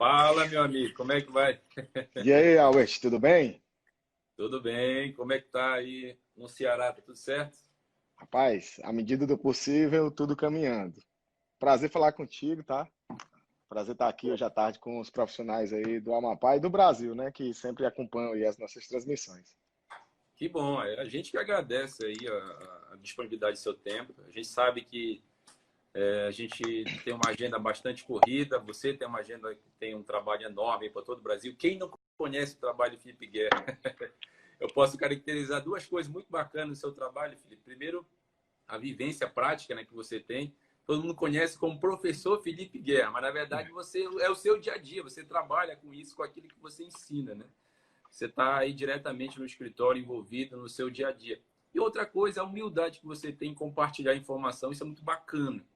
Fala, meu amigo, como é que vai? E aí, Albert, tudo bem? Tudo bem? Como é que tá aí no Ceará? Tá tudo certo? Rapaz, à medida do possível, tudo caminhando. Prazer falar contigo, tá? Prazer estar aqui hoje à tarde com os profissionais aí do Amapá e do Brasil, né? Que sempre acompanham aí as nossas transmissões. Que bom, a gente que agradece aí a disponibilidade do seu tempo. A gente sabe que a gente tem uma agenda bastante corrida, você tem uma agenda que tem um trabalho enorme para todo o Brasil. Quem não conhece o trabalho do Felipe Guerra? Eu posso caracterizar duas coisas muito bacanas no seu trabalho, Felipe. Primeiro, a vivência prática, né, que você tem. Todo mundo conhece como professor Felipe Guerra, mas na verdade você é o seu dia a dia, você trabalha com isso, com aquilo que você ensina, né? Você está aí diretamente no escritório, envolvido no seu dia a dia. E outra coisa, a humildade que você tem em compartilhar informação, isso é muito bacana.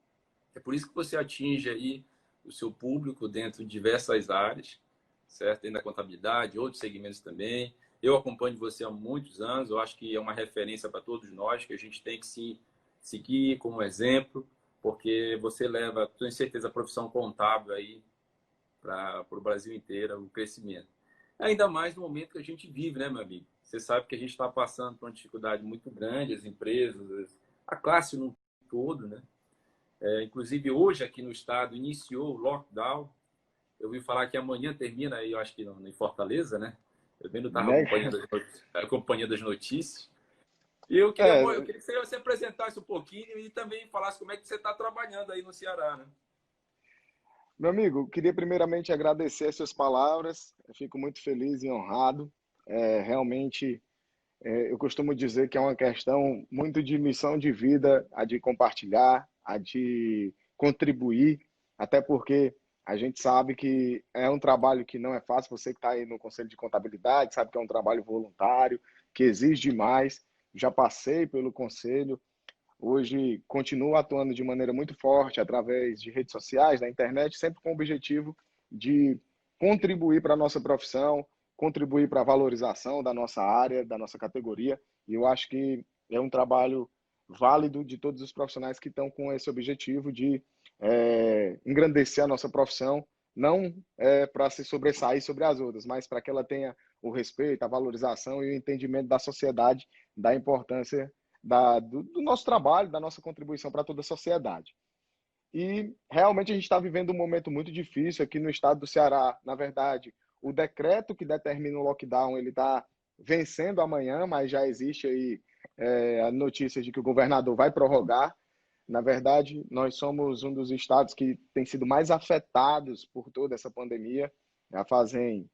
É por isso que você atinge aí o seu público dentro de diversas áreas, certo? Dentro da contabilidade, outros segmentos também. Eu acompanho você há muitos anos, eu acho que é uma referência para todos nós, que a gente tem que se seguir como exemplo, porque você leva, tenho certeza, a profissão contábil aí para o Brasil inteiro, o crescimento. Ainda mais no momento que a gente vive, né, meu amigo? Você sabe que a gente está passando por uma dificuldade muito grande, as empresas, a classe no todo, né? Inclusive, hoje aqui no estado iniciou o lockdown. Eu ouvi falar que amanhã termina aí, eu acho que em Fortaleza, né? Eu ainda estava Né? acompanhando as notícias. E eu É, queria que você apresentasse um pouquinho e também falasse como é que você está trabalhando aí no Ceará, né? meu amigo, queria primeiramente agradecer as suas palavras. Eu fico muito feliz e honrado. Realmente, eu costumo dizer que é uma questão muito de missão de vida, a de compartilhar, a de contribuir, até porque a gente sabe que é um trabalho que não é fácil. Você que está aí no Conselho de Contabilidade sabe que é um trabalho voluntário, que exige demais. Já passei pelo Conselho, hoje continuo atuando de maneira muito forte através de redes sociais, da internet, sempre com o objetivo de contribuir para a nossa profissão, contribuir para a valorização da nossa área, da nossa categoria. E eu acho que é um trabalho válido de todos os profissionais que estão com esse objetivo de engrandecer a nossa profissão, não para se sobressair sobre as outras, mas para que ela tenha o respeito, a valorização e o entendimento da sociedade da importância do nosso trabalho, da nossa contribuição para toda a sociedade. E realmente a gente está vivendo um momento muito difícil aqui no estado do Ceará. Na verdade, o decreto que determina o lockdown ele está vencendo amanhã, mas já existe aí a notícia de que o governador vai prorrogar. Na verdade, nós somos um dos estados que tem sido mais afetados por toda essa pandemia. Já fazem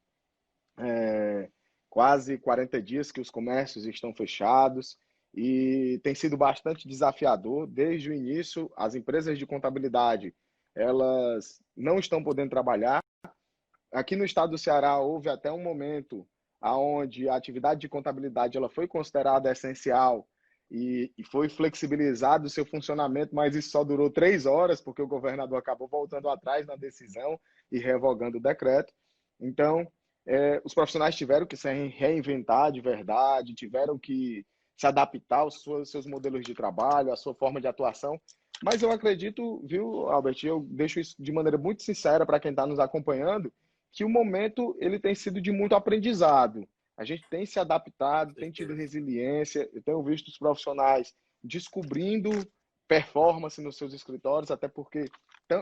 quase 40 dias que os comércios estão fechados e tem sido bastante desafiador. Desde o início, as empresas de contabilidade, elas não estão podendo trabalhar. Aqui no estado do Ceará houve até um momento onde a atividade de contabilidade ela foi considerada essencial e foi flexibilizado o seu funcionamento, mas isso só durou 3 horas, porque o governador acabou voltando atrás na decisão e revogando o decreto. Então, os profissionais tiveram que se reinventar de verdade, tiveram que se adaptar seus modelos de trabalho, à sua forma de atuação. Mas eu acredito, viu, Albert, eu deixo isso de maneira muito sincera para quem está nos acompanhando, que o momento ele tem sido de muito aprendizado. A gente tem se adaptado, tem tido Certeza. resiliência, eu tenho visto os profissionais descobrindo performance nos seus escritórios, até porque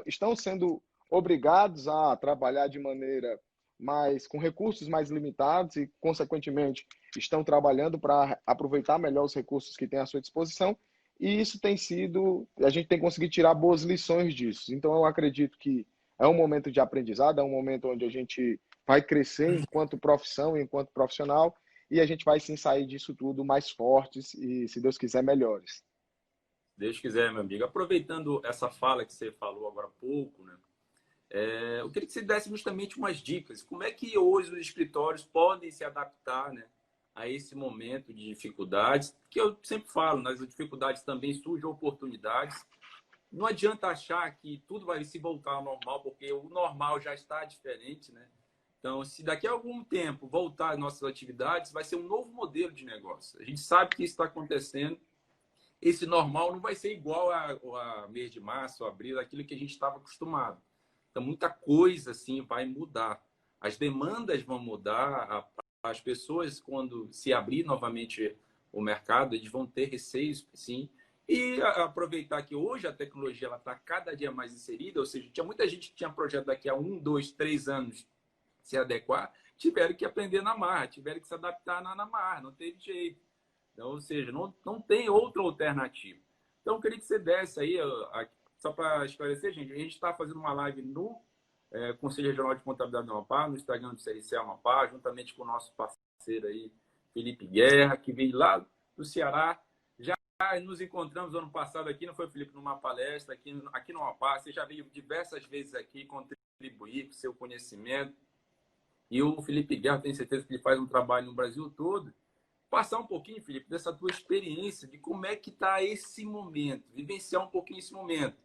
estão sendo obrigados a trabalhar de maneira mais com recursos mais limitados e, consequentemente, estão trabalhando para aproveitar melhor os recursos que têm à sua disposição. E isso tem sido, a gente tem conseguido tirar boas lições disso. Então, eu acredito que é um momento de aprendizado, é um momento onde a gente vai crescer enquanto profissão, enquanto profissional, e a gente vai sim sair disso tudo mais fortes e, se Deus quiser, melhores. Deus quiser, meu amigo. Aproveitando essa fala que você falou agora há pouco, né? Eu queria que você desse justamente umas dicas. Como é que hoje os escritórios podem se adaptar, né, a esse momento de dificuldades? Que eu sempre falo, nas dificuldades também surgem oportunidades. Não adianta achar que tudo vai se voltar ao normal, porque o normal já está diferente, né? Então, se daqui a algum tempo voltar às nossas atividades, vai ser um novo modelo de negócio. A gente sabe que isso está acontecendo. Esse normal não vai ser igual a mês de março, abril, aquilo que a gente estava acostumado. Então, muita coisa assim vai mudar. As demandas vão mudar, as pessoas, quando se abrir novamente o mercado, eles vão ter receios, sim. E aproveitar que hoje a tecnologia está cada dia mais inserida, ou seja, tinha muita gente que tinha projeto daqui a 1, 2, 3 anos se adequar, tiveram que aprender na marra, tiveram que se adaptar na marra, não teve jeito. Então, ou seja, não tem outra alternativa. Então, eu queria que você desse aí, só para esclarecer, gente, a gente está fazendo uma live no Conselho Regional de Contabilidade do Amapá, no Instagram do CRC Amapá, juntamente com o nosso parceiro aí, Felipe Guerra, que veio lá do Ceará. Já nos encontramos ano passado aqui, não foi, Felipe, numa palestra aqui no Amapá. Você já veio diversas vezes aqui contribuir com seu conhecimento. E o Felipe Guerra, tenho certeza que ele faz um trabalho no Brasil todo. Passar um pouquinho, Felipe, dessa tua experiência, de como é que está esse momento, vivenciar um pouquinho esse momento.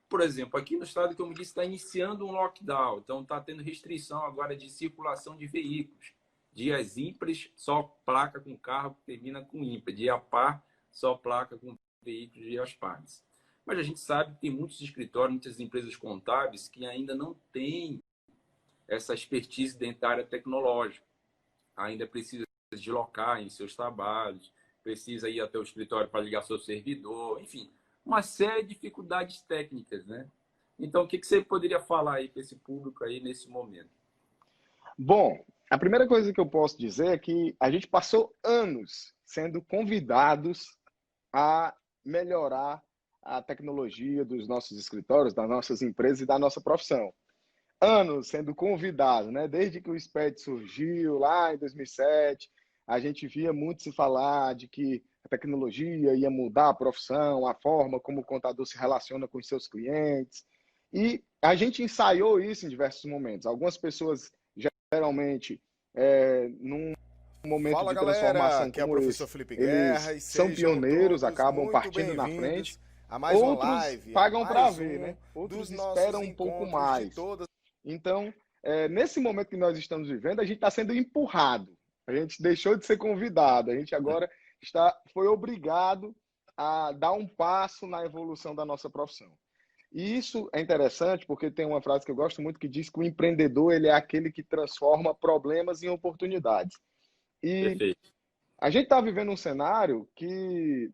Por exemplo, aqui no estado, como eu disse, está iniciando um lockdown, então está tendo restrição agora de circulação de veículos. Dias ímpares, só placa com carro que termina com ímpar. Dia par, só placa com veículos dias pares. Mas a gente sabe que tem muitos escritórios, muitas empresas contábeis que ainda não têm essa expertise dentro da área tecnológica. Ainda precisa deslocar em seus trabalhos, precisa ir até o escritório para ligar seu servidor, enfim, uma série de dificuldades técnicas, né? Então, o que você poderia falar aí para esse público aí nesse momento? Bom, a primeira coisa que eu posso dizer é que a gente passou anos sendo convidados a melhorar a tecnologia dos nossos escritórios, das nossas empresas e da nossa profissão. Anos sendo convidado, né? Desde que o SPED surgiu lá em 2007, a gente via muito se falar de que a tecnologia ia mudar a profissão, a forma como o contador se relaciona com os seus clientes. E a gente ensaiou isso em diversos momentos. Algumas pessoas, geralmente, num momento Fala de galera, transformação aqui é o como professor esse, Felipe Guerra eles e são sejam pioneiros, todos acabam muito partindo na frente. bem-vindos a mais uma Outros live, a pagam para mais ver, um né? dos Outros nossos esperam um pouco encontros de mais. todas. Então, nesse momento que nós estamos vivendo, a gente está sendo empurrado. A gente deixou de ser convidado. A gente agora foi obrigado a dar um passo na evolução da nossa profissão. E isso é interessante porque tem uma frase que eu gosto muito que diz que o empreendedor ele é aquele que transforma problemas em oportunidades. E Perfeito. a gente está vivendo um cenário que,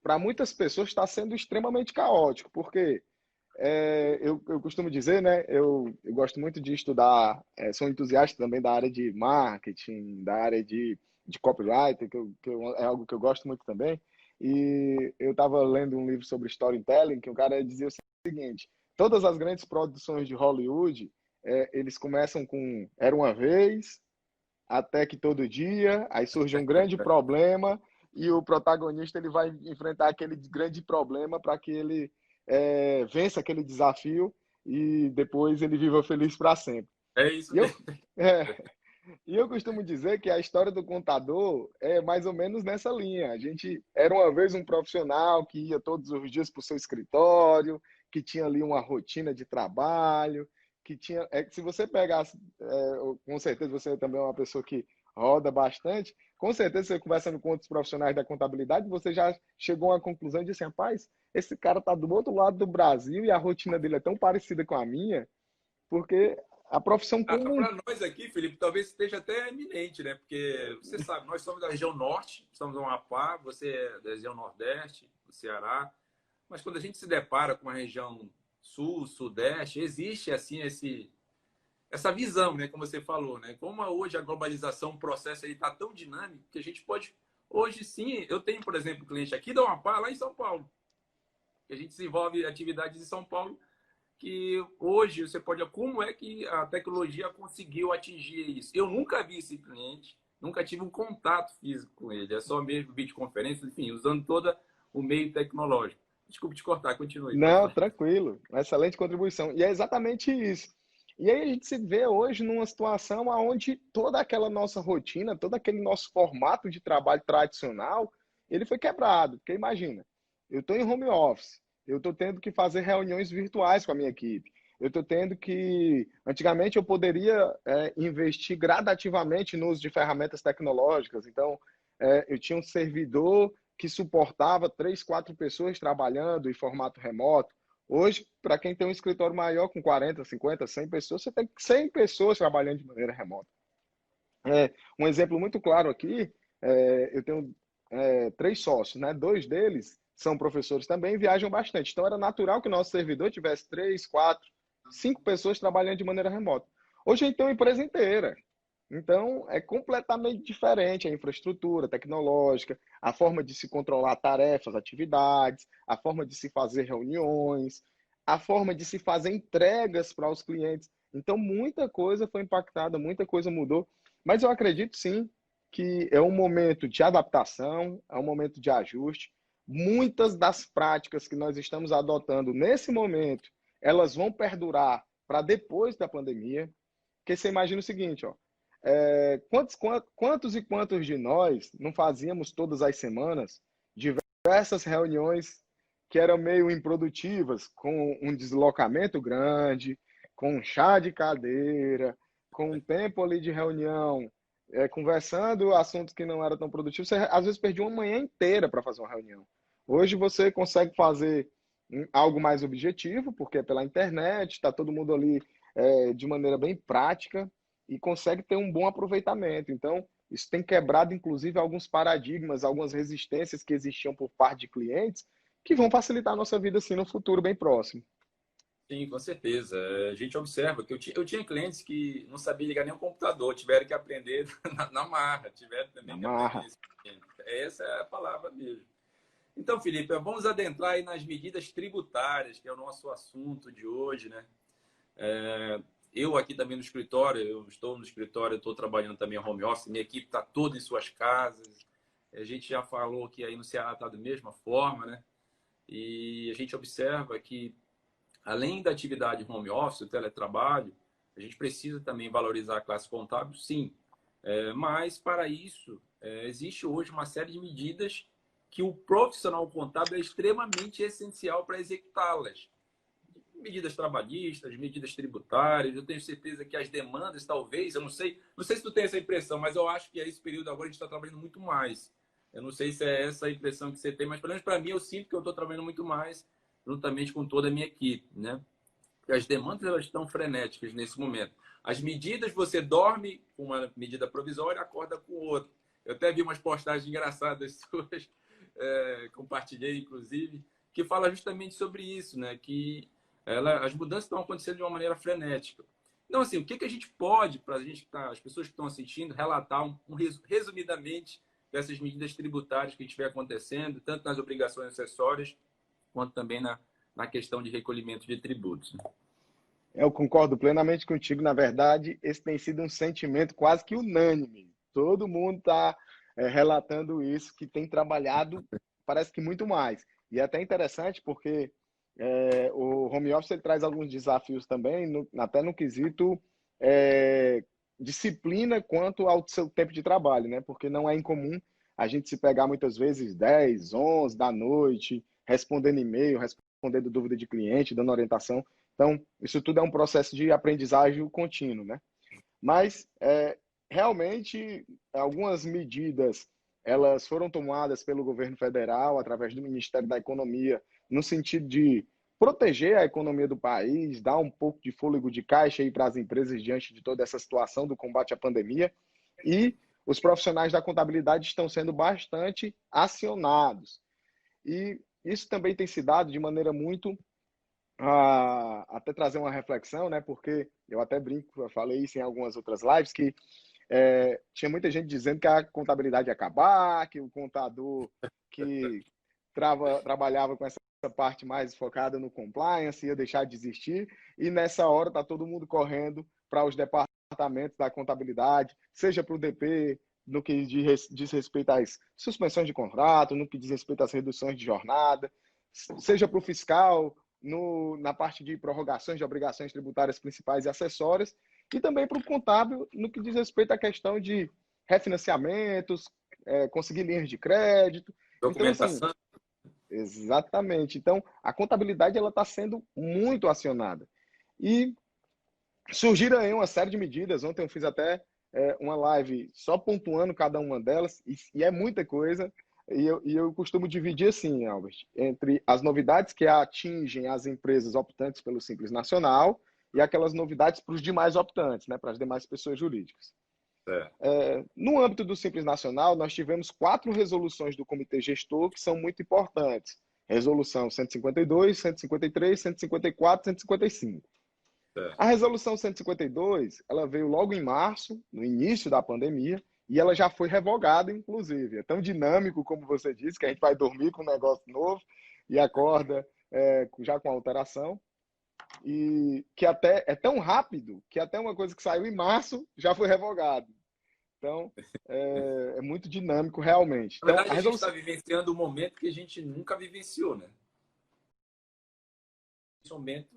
para muitas pessoas, está sendo extremamente caótico, porque eu costumo dizer, né? Eu gosto muito de estudar, sou entusiasta também da área de marketing, da área de copyright, é algo que eu gosto muito também. E eu estava lendo um livro sobre storytelling, que o cara dizia o seguinte: todas as grandes produções de Hollywood, eles começam com Era uma vez, até que todo dia, aí surge um grande problema e o protagonista ele vai enfrentar aquele grande problema para que ele vença aquele desafio e depois ele viva feliz para sempre. É isso E eu, mesmo. é, e eu costumo dizer que a história do contador é mais ou menos nessa linha. A gente era uma vez um profissional que ia todos os dias para o seu escritório, que tinha ali uma rotina de trabalho, que tinha. Se você pegasse, com certeza você também é uma pessoa que roda bastante, com certeza você conversando com outros profissionais da contabilidade, você já chegou a uma conclusão de assim, rapaz, esse cara está do outro lado do Brasil e a rotina dele é tão parecida com a minha, porque a profissão como Para nós aqui, Felipe, talvez esteja até eminente, né? Porque você sabe, nós somos da região norte, estamos no Amapá, você é da região nordeste, do Ceará. Mas quando a gente se depara com a região sul, sudeste, existe assim essa visão, né? Como você falou, né? Como hoje a globalização, o processo está tão dinâmico que a gente pode hoje sim. Eu tenho, por exemplo, cliente aqui da Amapá, lá em São Paulo, que a gente desenvolve atividades em São Paulo que hoje você pode. Como é que a tecnologia conseguiu atingir isso? Eu nunca vi esse cliente, nunca tive um contato físico com ele, é só mesmo videoconferência, enfim, usando todo o meio tecnológico. Desculpe te cortar, continue, pode Não, falar. tranquilo. Uma excelente contribuição. E é exatamente isso. E aí a gente se vê hoje numa situação onde toda aquela nossa rotina, todo aquele nosso formato de trabalho tradicional, ele foi quebrado. Porque imagina, eu estou em home office, eu estou tendo que fazer reuniões virtuais com a minha equipe. Eu estou tendo que. Antigamente eu poderia investir gradativamente no uso de ferramentas tecnológicas. Então, eu tinha um servidor que suportava 3, 4 pessoas trabalhando em formato remoto. Hoje, para quem tem um escritório maior, com 40, 50, 100 pessoas, você tem 100 pessoas trabalhando de maneira remota. Um exemplo muito claro aqui, eu tenho três sócios, né? Dois deles são professores também e viajam bastante. Então, era natural que o nosso servidor tivesse três, quatro, cinco pessoas trabalhando de maneira remota. Hoje, a gente tem uma empresa inteira. Então, é completamente diferente a infraestrutura tecnológica, a forma de se controlar tarefas, atividades, a forma de se fazer reuniões, a forma de se fazer entregas para os clientes. Então, muita coisa foi impactada, muita coisa mudou. Mas eu acredito sim que é um momento de adaptação, é um momento de ajuste. Muitas das práticas que nós estamos adotando nesse momento, elas vão perdurar para depois da pandemia. Porque você imagina o seguinte, ó, quantos e quantos de nós não fazíamos todas as semanas diversas reuniões que eram meio improdutivas, com um deslocamento grande, com um chá de cadeira, com um tempo ali de reunião, conversando assuntos que não eram tão produtivos, você às vezes perdia uma manhã inteira para fazer uma reunião. Hoje você consegue fazer algo mais objetivo, porque é pela internet, está todo mundo ali de maneira bem prática e consegue ter um bom aproveitamento. Então, isso tem quebrado, inclusive, alguns paradigmas, algumas resistências que existiam por parte de clientes, que vão facilitar a nossa vida, assim, no futuro bem próximo. Sim, com certeza. A gente observa que eu tinha clientes que não sabiam ligar nem o computador, tiveram que aprender na marra, tiveram Na também que aprender marra. isso. Essa é a palavra mesmo. Então, Felipe, vamos adentrar aí nas medidas tributárias, que é o nosso assunto de hoje, né? Eu aqui também no escritório, eu estou no escritório, eu estou trabalhando também home office, minha equipe está toda em suas casas. A gente já falou que aí no Ceará está da mesma forma, né? E a gente observa que, além da atividade home office, o teletrabalho, a gente precisa também valorizar a classe contábil, sim. Mas, para isso, existe hoje uma série de medidas que o profissional contábil é extremamente essencial para executá-las. Medidas trabalhistas, medidas tributárias. Eu tenho certeza que as demandas, talvez, eu não sei se tu tem essa impressão, mas eu acho que esse período agora a gente está trabalhando muito mais. Eu não sei se é essa a impressão que você tem, mas pelo menos para mim eu sinto que eu estou trabalhando muito mais juntamente com toda a minha equipe, né? Porque as demandas elas estão frenéticas nesse momento. As medidas, você dorme com uma medida provisória e acorda com outra. Eu até vi umas postagens engraçadas suas, compartilhei inclusive, que fala justamente sobre isso, né? Que as mudanças estão acontecendo de uma maneira frenética. Então, assim, o que a gente pode, para a gente, as pessoas que estão assistindo, relatar resumidamente dessas medidas tributárias que estiver acontecendo, tanto nas obrigações acessórias, quanto também na questão de recolhimento de tributos. Eu concordo plenamente contigo. Na verdade, esse tem sido um sentimento quase que unânime. Todo mundo está relatando isso, que tem trabalhado, parece que muito mais. E é até interessante porque o home office ele traz alguns desafios também, até no quesito disciplina quanto ao seu tempo de trabalho, né? Porque não é incomum a gente se pegar muitas vezes 10, 11 da noite, respondendo e-mail, respondendo dúvida de cliente, dando orientação. Então, isso tudo é um processo de aprendizagem contínuo, né? Mas, realmente, algumas medidas, elas foram tomadas pelo governo federal, através do Ministério da Economia, no sentido de proteger a economia do país, dar um pouco de fôlego de caixa aí para as empresas diante de toda essa situação do combate à pandemia. E os profissionais da contabilidade estão sendo bastante acionados. E isso também tem se dado de maneira muito até trazer uma reflexão, né? Porque eu até brinco, eu falei isso em algumas outras lives, que tinha muita gente dizendo que a contabilidade ia acabar, que o contador que trabalhava com essa parte mais focada no compliance ia deixar de existir, e nessa hora está todo mundo correndo para os departamentos da contabilidade, seja para o DP, no que diz respeito às suspensões de contrato, no que diz respeito às reduções de jornada, seja para o fiscal, na parte de prorrogações de obrigações tributárias principais e acessórias, e também para o contábil no que diz respeito à questão de refinanciamentos, conseguir linhas de crédito. Então, assim, Documentação. exatamente. Então, a contabilidade ela está sendo muito acionada. E surgiram aí uma série de medidas. Ontem eu fiz até uma live só pontuando cada uma delas, e é muita coisa. E eu costumo dividir assim, Albert, entre as novidades que atingem as empresas optantes pelo Simples Nacional e aquelas novidades para os demais optantes, né, para as demais pessoas jurídicas. É, No âmbito do Simples Nacional, nós tivemos 4 resoluções do Comitê Gestor que são muito importantes. Resolução 152, 153, 154, 155. é. A resolução 152, ela veio logo em março, no início da pandemia, e ela já foi revogada, inclusive. É tão dinâmico, como você disse, que a gente vai dormir com um negócio novo e acorda já com alteração. E que até é tão rápido que até uma coisa que saiu em março já foi revogado. Então, é muito dinâmico realmente. Na Então, verdade, a a gente está resolução. vivenciando um momento que a gente nunca vivenciou, né? Esse momento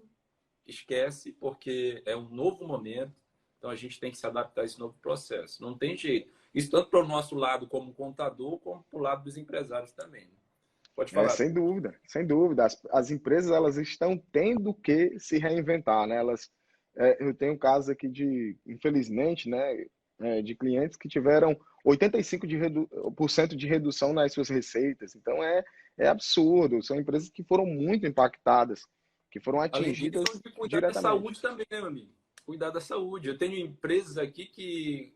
esquece porque é um novo momento, então a gente tem que se adaptar a esse novo processo. Não tem jeito. Isso tanto para o nosso lado como contador, como para o lado dos empresários também. Né? Pode falar, Sem Pedro. dúvida, sem dúvida. As empresas elas estão tendo que se reinventar, né? Eu tenho casos aqui de, infelizmente, né, de clientes que tiveram 85% de redução nas suas receitas. Então é absurdo. São empresas que foram muito impactadas, que foram Além disso, atingidas de cuidar da diretamente. saúde também, né, meu amigo? Cuidar da saúde. Eu tenho empresas aqui que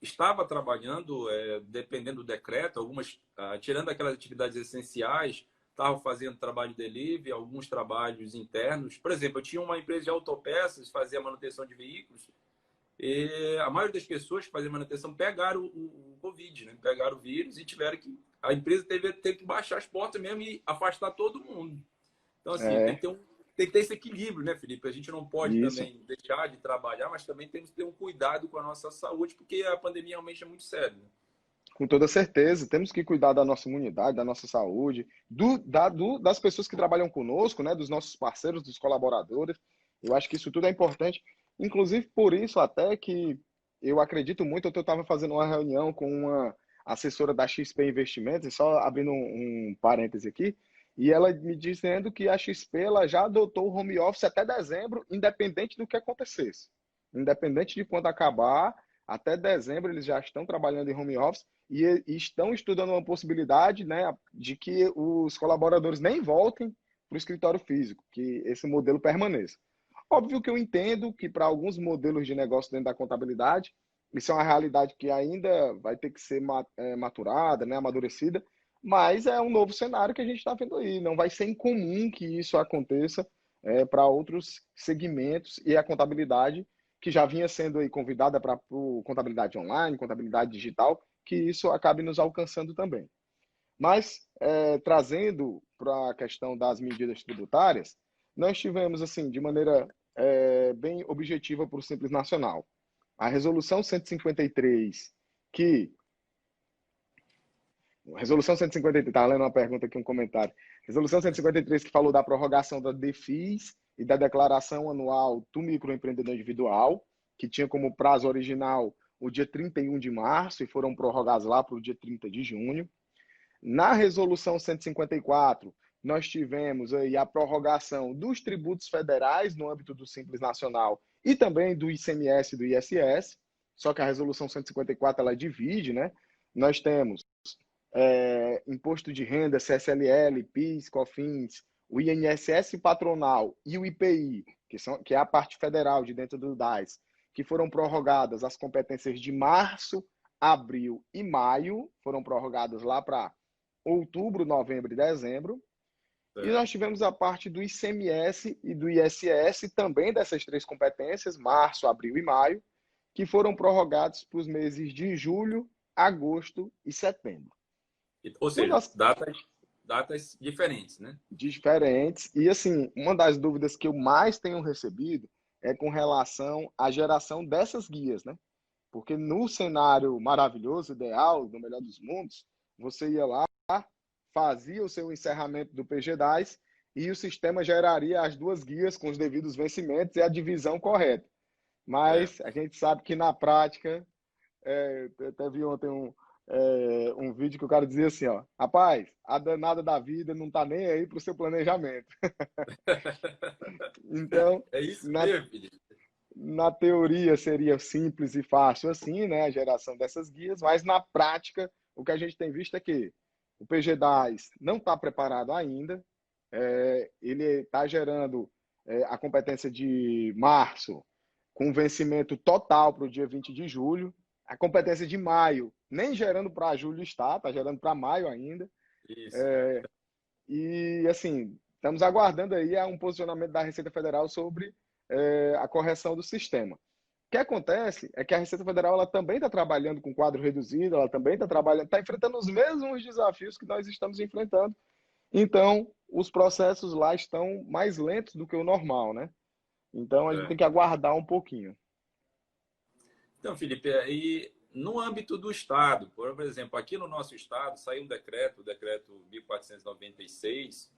estava trabalhando, dependendo do decreto, algumas, tirando aquelas atividades essenciais, estavam fazendo trabalho de delivery, alguns trabalhos internos. Por exemplo, eu tinha uma empresa de autopeças, fazia manutenção de veículos, e a maioria das pessoas que faziam manutenção pegaram o Covid, né? Pegaram o vírus e tiveram que. A empresa teve que baixar as portas mesmo e afastar todo mundo. Então, assim, É, tem que ter esse equilíbrio, né, Felipe? A gente não pode isso. também deixar de trabalhar, mas também temos que ter um cuidado com a nossa saúde, porque a pandemia realmente é muito séria. Né? Com toda certeza, temos que cuidar da nossa imunidade, da nossa saúde, das pessoas que trabalham conosco, né, dos nossos parceiros, dos colaboradores. Eu acho que isso tudo é importante. Inclusive, por isso, até que eu acredito muito. Eu estava fazendo uma reunião com uma assessora da XP Investimentos, e só abrindo um parêntese aqui, e ela me dizendo que a XP ela já adotou o home office até dezembro, independente do que acontecesse. Independente de quando acabar, até dezembro eles já estão trabalhando em home office e estão estudando uma possibilidade, né, de que os colaboradores nem voltem para o escritório físico, que esse modelo permaneça. Óbvio que eu entendo que para alguns modelos de negócio dentro da contabilidade, isso é uma realidade que ainda vai ter que ser maturada, né, amadurecida, mas é um novo cenário que a gente está vendo aí. Não vai ser incomum que isso aconteça para outros segmentos, e a contabilidade, que já vinha sendo aí convidada para contabilidade online, contabilidade digital, que isso acabe nos alcançando também. Mas, trazendo para a questão das medidas tributárias, nós tivemos, assim, de maneira bem objetiva para o Simples Nacional, a Resolução 153, que... Resolução 153, estava lendo uma pergunta aqui, um comentário. Resolução 153, que falou da prorrogação da DEFIS e da declaração anual do microempreendedor individual, que tinha como prazo original o dia 31 de março e foram prorrogados lá para o dia 30 de junho. Na resolução 154, nós tivemos aí a prorrogação dos tributos federais no âmbito do Simples Nacional e também do ICMS e do ISS, só que a resolução 154 ela divide, né? Nós temos imposto de renda, CSLL, PIS, COFINS, o INSS patronal e o IPI, que é a parte federal de dentro do DAS, que foram prorrogadas as competências de março, abril e maio, foram prorrogadas lá para outubro, novembro e dezembro. E É. nós tivemos a parte do ICMS e do ISS, também dessas 3 competências, março, abril e maio, que foram prorrogados para os meses de julho, agosto e setembro. Ou No seja, nosso, datas diferentes, né? diferentes. E, assim, uma das dúvidas que eu mais tenho recebido é com relação à geração dessas guias, né? Porque no cenário maravilhoso, ideal, no melhor dos mundos, você ia lá, fazia o seu encerramento do PGDAS e o sistema geraria as 2 guias com os devidos vencimentos e a divisão correta. É. Mas a gente sabe que na prática, até vi ontem um vídeo que o cara dizia assim, ó, rapaz, a danada da vida não tá nem aí para o seu planejamento. Então, É isso na, mesmo, Felipe. na teoria seria simples e fácil assim, né, a geração dessas guias, mas na prática o que a gente tem visto é que O PGDAS não está preparado ainda. Ele está gerando a competência de março com vencimento total para o dia 20 de julho. A competência de maio, nem gerando para julho está gerando para maio ainda. Isso. E, assim, estamos aguardando aí um posicionamento da Receita Federal sobre a correção do sistema. O que acontece é que a Receita Federal ela também está trabalhando com quadro reduzido, ela também está enfrentando os mesmos desafios que nós estamos enfrentando. Então, os processos lá estão mais lentos do que o normal, né? Então, a gente tem que aguardar um pouquinho. Então, Felipe, e no âmbito do Estado, por exemplo, aqui no nosso Estado saiu um decreto, o decreto 1496,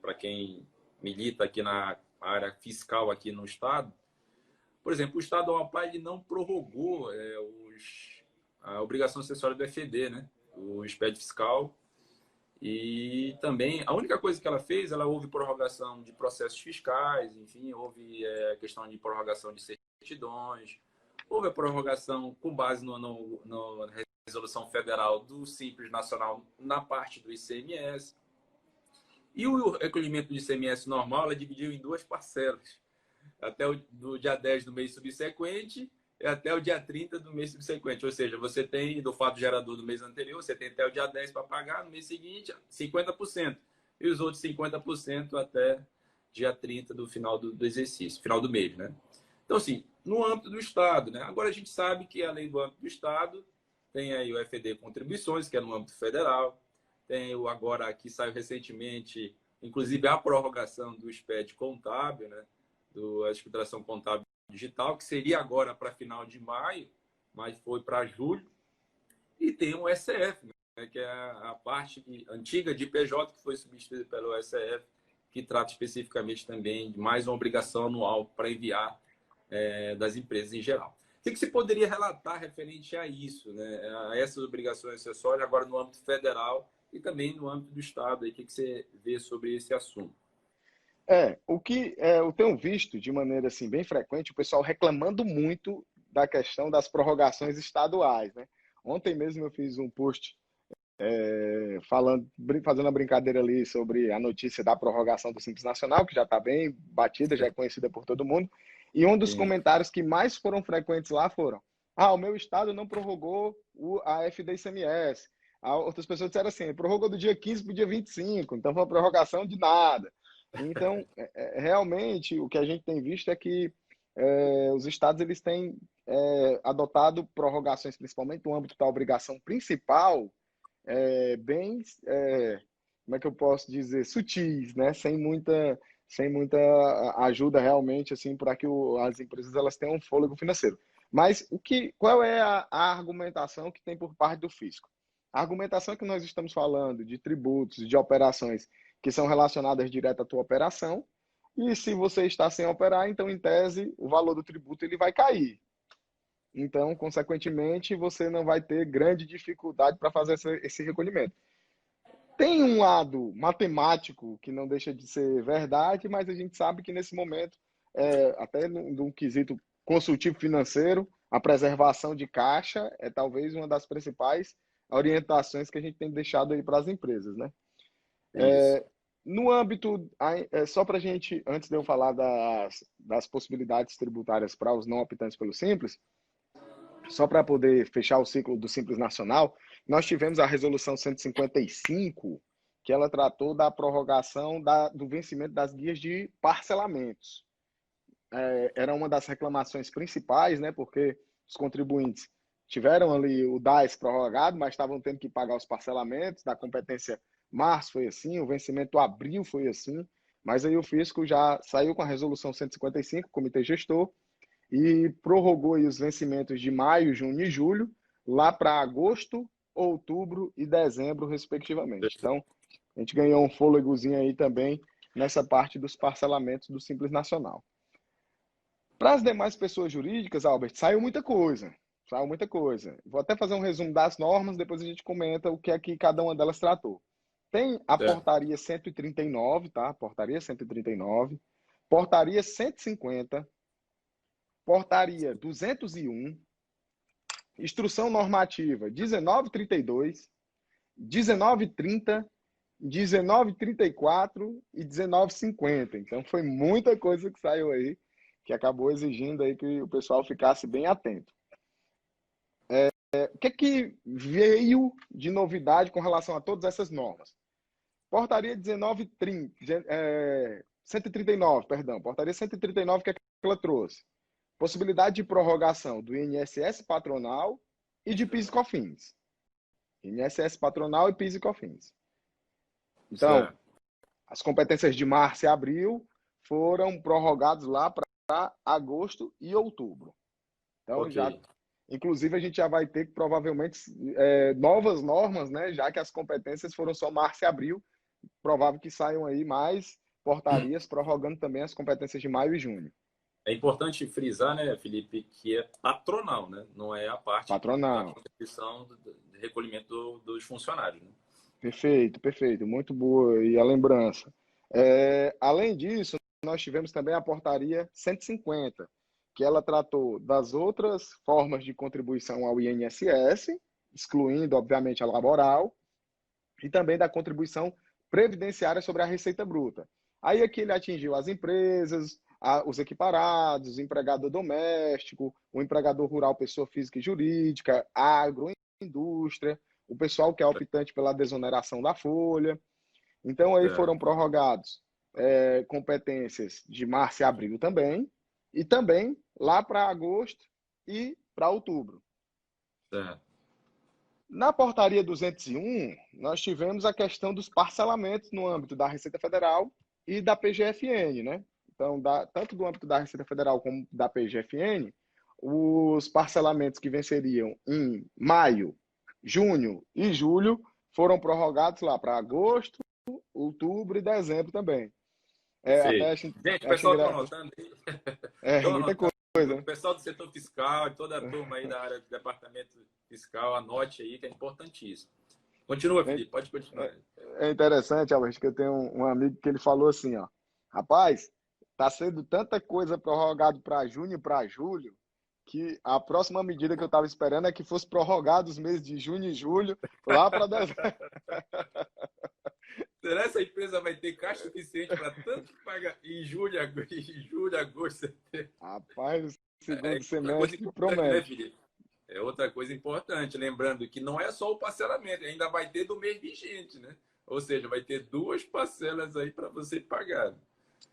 para quem milita aqui na área fiscal aqui no Estado. Por exemplo, o Estado do Amapá ele não prorrogou a obrigação acessória do EFD, né? O SPED fiscal. E também, a única coisa que ela fez, ela houve prorrogação de processos fiscais, enfim, houve questão de prorrogação de certidões, houve a prorrogação com base na resolução federal do Simples Nacional na parte do ICMS. E o recolhimento do ICMS normal, ela dividiu em duas parcelas. Até do dia 10 do mês subsequente e até o dia 30 do mês subsequente. Ou seja, você tem do fato gerador do mês anterior, você tem até o dia 10 para pagar, no mês seguinte, 50%. E os outros 50% até dia 30 do final do exercício, final do mês, né? Então, assim, no âmbito do Estado, né? Agora a gente sabe que, além do âmbito do Estado, tem aí o FD Contribuições, que é no âmbito federal, tem o agora, que saiu recentemente, inclusive a prorrogação do SPED contábil, né? Da escrituração contábil digital, que seria agora para final de maio, mas foi para julho. E tem o SF, né, que é a parte antiga de PJ, que foi substituída pelo SF, que trata especificamente também de mais uma obrigação anual para enviar das empresas em geral. O que você poderia relatar referente a isso, né, a essas obrigações acessórias, agora no âmbito federal e também no âmbito do Estado? O que você vê sobre esse assunto? O que eu tenho visto de maneira assim bem frequente, o pessoal reclamando muito da questão das prorrogações estaduais, né? Ontem mesmo eu fiz um post fazendo a brincadeira ali sobre a notícia da prorrogação do Simples Nacional, que já está bem batida, já é conhecida por todo mundo. E um dos Sim. comentários que mais foram frequentes lá foram: o meu estado não prorrogou a FD-ICMS. Outras pessoas disseram assim: prorrogou do dia 15 para o dia 25, então foi uma prorrogação de nada. Então, realmente, o que a gente tem visto é que os estados eles têm adotado prorrogações, principalmente no âmbito da obrigação principal, bem, como é que eu posso dizer, sutis, né? Sem muita ajuda realmente, assim, para que as empresas elas tenham um fôlego financeiro. Mas qual é a argumentação que tem por parte do fisco? A argumentação é que nós estamos falando de tributos, de operações que são relacionadas direto à tua operação, e se você está sem operar, então, em tese, o valor do tributo ele vai cair. Então, consequentemente, você não vai ter grande dificuldade para fazer esse recolhimento. Tem um lado matemático que não deixa de ser verdade, mas a gente sabe que nesse momento, até num quesito consultivo financeiro, a preservação de caixa é talvez uma das principais orientações que a gente tem deixado aí para as empresas, né? Isso. No âmbito, só para a gente, antes de eu falar das possibilidades tributárias para os não optantes pelo Simples, só para poder fechar o ciclo do Simples Nacional, nós tivemos a Resolução 155, que ela tratou da prorrogação do vencimento das guias de parcelamentos. Era uma das reclamações principais, né, porque os contribuintes tiveram ali o DAS prorrogado, mas estavam tendo que pagar os parcelamentos, da competência março foi assim, o vencimento abril foi assim, mas aí o fisco já saiu com a Resolução 155, o comitê gestor, e prorrogou aí os vencimentos de maio, junho e julho, lá para agosto, outubro e dezembro, respectivamente. Então, a gente ganhou um fôlegozinho aí também nessa parte dos parcelamentos do Simples Nacional. Para as demais pessoas jurídicas, Albert, saiu muita coisa. Saiu muita coisa. Vou até fazer um resumo das normas, depois a gente comenta o que é que cada uma delas tratou. Tem a portaria 139, tá? Portaria 139, portaria 150, portaria 201, instrução normativa 1932 19,30, 19,34 e 19,50. Então foi muita coisa que saiu aí, que acabou exigindo aí que o pessoal ficasse bem atento. O que é que veio de novidade com relação a todas essas normas? Portaria 1930, 139, perdão, portaria 139 que ela trouxe. Possibilidade de prorrogação do INSS patronal e de PIS e COFINS. INSS patronal e PIS e COFINS. Então, Certo. as competências de março e abril foram prorrogadas lá para agosto e outubro. Então, Ok. inclusive, a gente já vai ter provavelmente novas normas, né? Já que as competências foram só março e abril, provável que saiam aí mais portarias prorrogando também as competências de maio e junho. É importante frisar, né, Felipe, que é patronal, né? Não é a parte da Patronal. contribuição de recolhimento dos funcionários, né? Perfeito, perfeito. Muito boa e a lembrança. Além disso, nós tivemos também a portaria 150, que ela tratou das outras formas de contribuição ao INSS, excluindo, obviamente, a laboral, e também da contribuição previdenciária sobre a receita bruta. Aí aqui ele atingiu as empresas, os equiparados, o empregador doméstico, o empregador rural, pessoa física e jurídica, agroindústria, o pessoal que é optante pela desoneração da folha. Então aí Certo. foram prorrogados competências de março e abril também, e também lá para agosto e para outubro. Certo. Na portaria 201, nós tivemos a questão dos parcelamentos no âmbito da Receita Federal e da PGFN, né? Então, tanto do âmbito da Receita Federal como da PGFN, os parcelamentos que venceriam em maio, junho e julho foram prorrogados lá para agosto, outubro e dezembro também. Até Perfeito. Gente, o pessoal está anotando aí. Estão muita anotando. O coisa. pessoal do setor fiscal e toda a turma aí da área do departamento fiscal, anote aí, que é importantíssimo. Continua, Né? Felipe, pode continuar. É interessante, Albert, que eu tenho um amigo que ele falou assim, ó, rapaz, tá sendo tanta coisa prorrogado para junho e para julho, que a próxima medida que eu estava esperando é que fosse prorrogado os meses de junho e julho lá para dezembro. Será que essa empresa vai ter caixa suficiente para tanto que paga em julho, agosto, setembro? Rapaz, o É segundo outra coisa semestre importante, né, promete. Felipe? É outra coisa importante. Lembrando que não é só o parcelamento, ainda vai ter do mês vigente, né? Ou seja, vai ter duas parcelas aí para você pagar.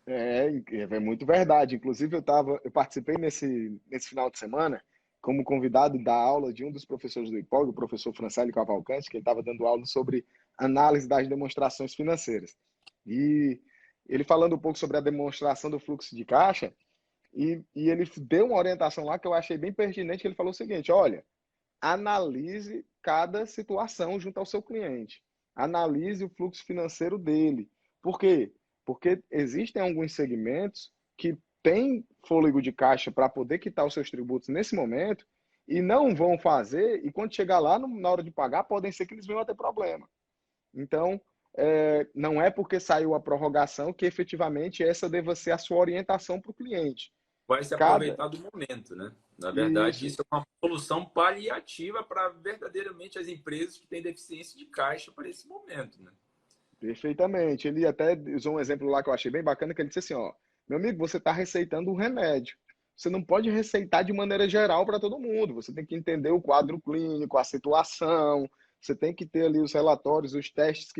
É muito verdade. Inclusive, eu participei nesse final de semana como convidado da aula de um dos professores do IPOG, o professor Francélio Cavalcante, que ele estava dando aula sobre análise das demonstrações financeiras. E ele falando um pouco sobre a demonstração do fluxo de caixa, e ele deu uma orientação lá que eu achei bem pertinente, que ele falou o seguinte, olha, analise cada situação junto ao seu cliente. Analise o fluxo financeiro dele. Por quê? Porque existem alguns segmentos que têm fôlego de caixa para poder quitar os seus tributos nesse momento e não vão fazer, e quando chegar lá, na hora de pagar, podem ser que eles venham a ter problema. Então, não é porque saiu a prorrogação que efetivamente essa deva ser a sua orientação para o cliente. Vai se Cada. aproveitar do momento, né? Na verdade, Isso, isso é uma solução paliativa para verdadeiramente as empresas que têm deficiência de caixa para esse momento, né? perfeitamente. Ele até usou um exemplo lá que eu achei bem bacana, que ele disse assim, ó, meu amigo, você está receitando um remédio. Você não pode receitar de maneira geral para todo mundo. Você tem que entender o quadro clínico, a situação. Você tem que ter ali os relatórios, os testes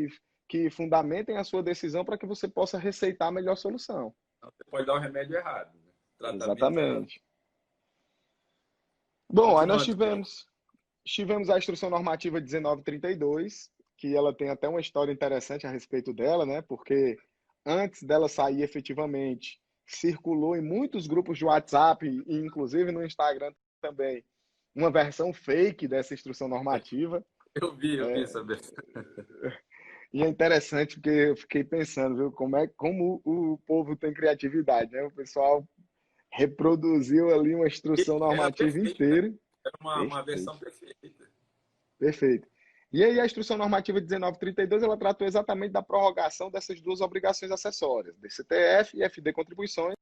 que fundamentem a sua decisão para que você possa receitar a melhor solução. Então, você pode dar o remédio errado, né? Tratamento errado. Exatamente. Bom, aí nós Continuando. tivemos a Instrução Normativa 1932, que ela tem até uma história interessante a respeito dela, né? Porque antes dela sair efetivamente, circulou em muitos grupos de WhatsApp e inclusive no Instagram também, uma versão fake dessa instrução normativa. Eu vi essa versão. E é interessante porque eu fiquei pensando, viu, como o povo tem criatividade, né? O pessoal reproduziu ali uma instrução Era normativa perfeita. inteira. Era uma Perfeito, versão perfeita. perfeito. E aí a Instrução Normativa 1932, ela tratou exatamente da prorrogação dessas duas obrigações acessórias, DCTF e FD Contribuições,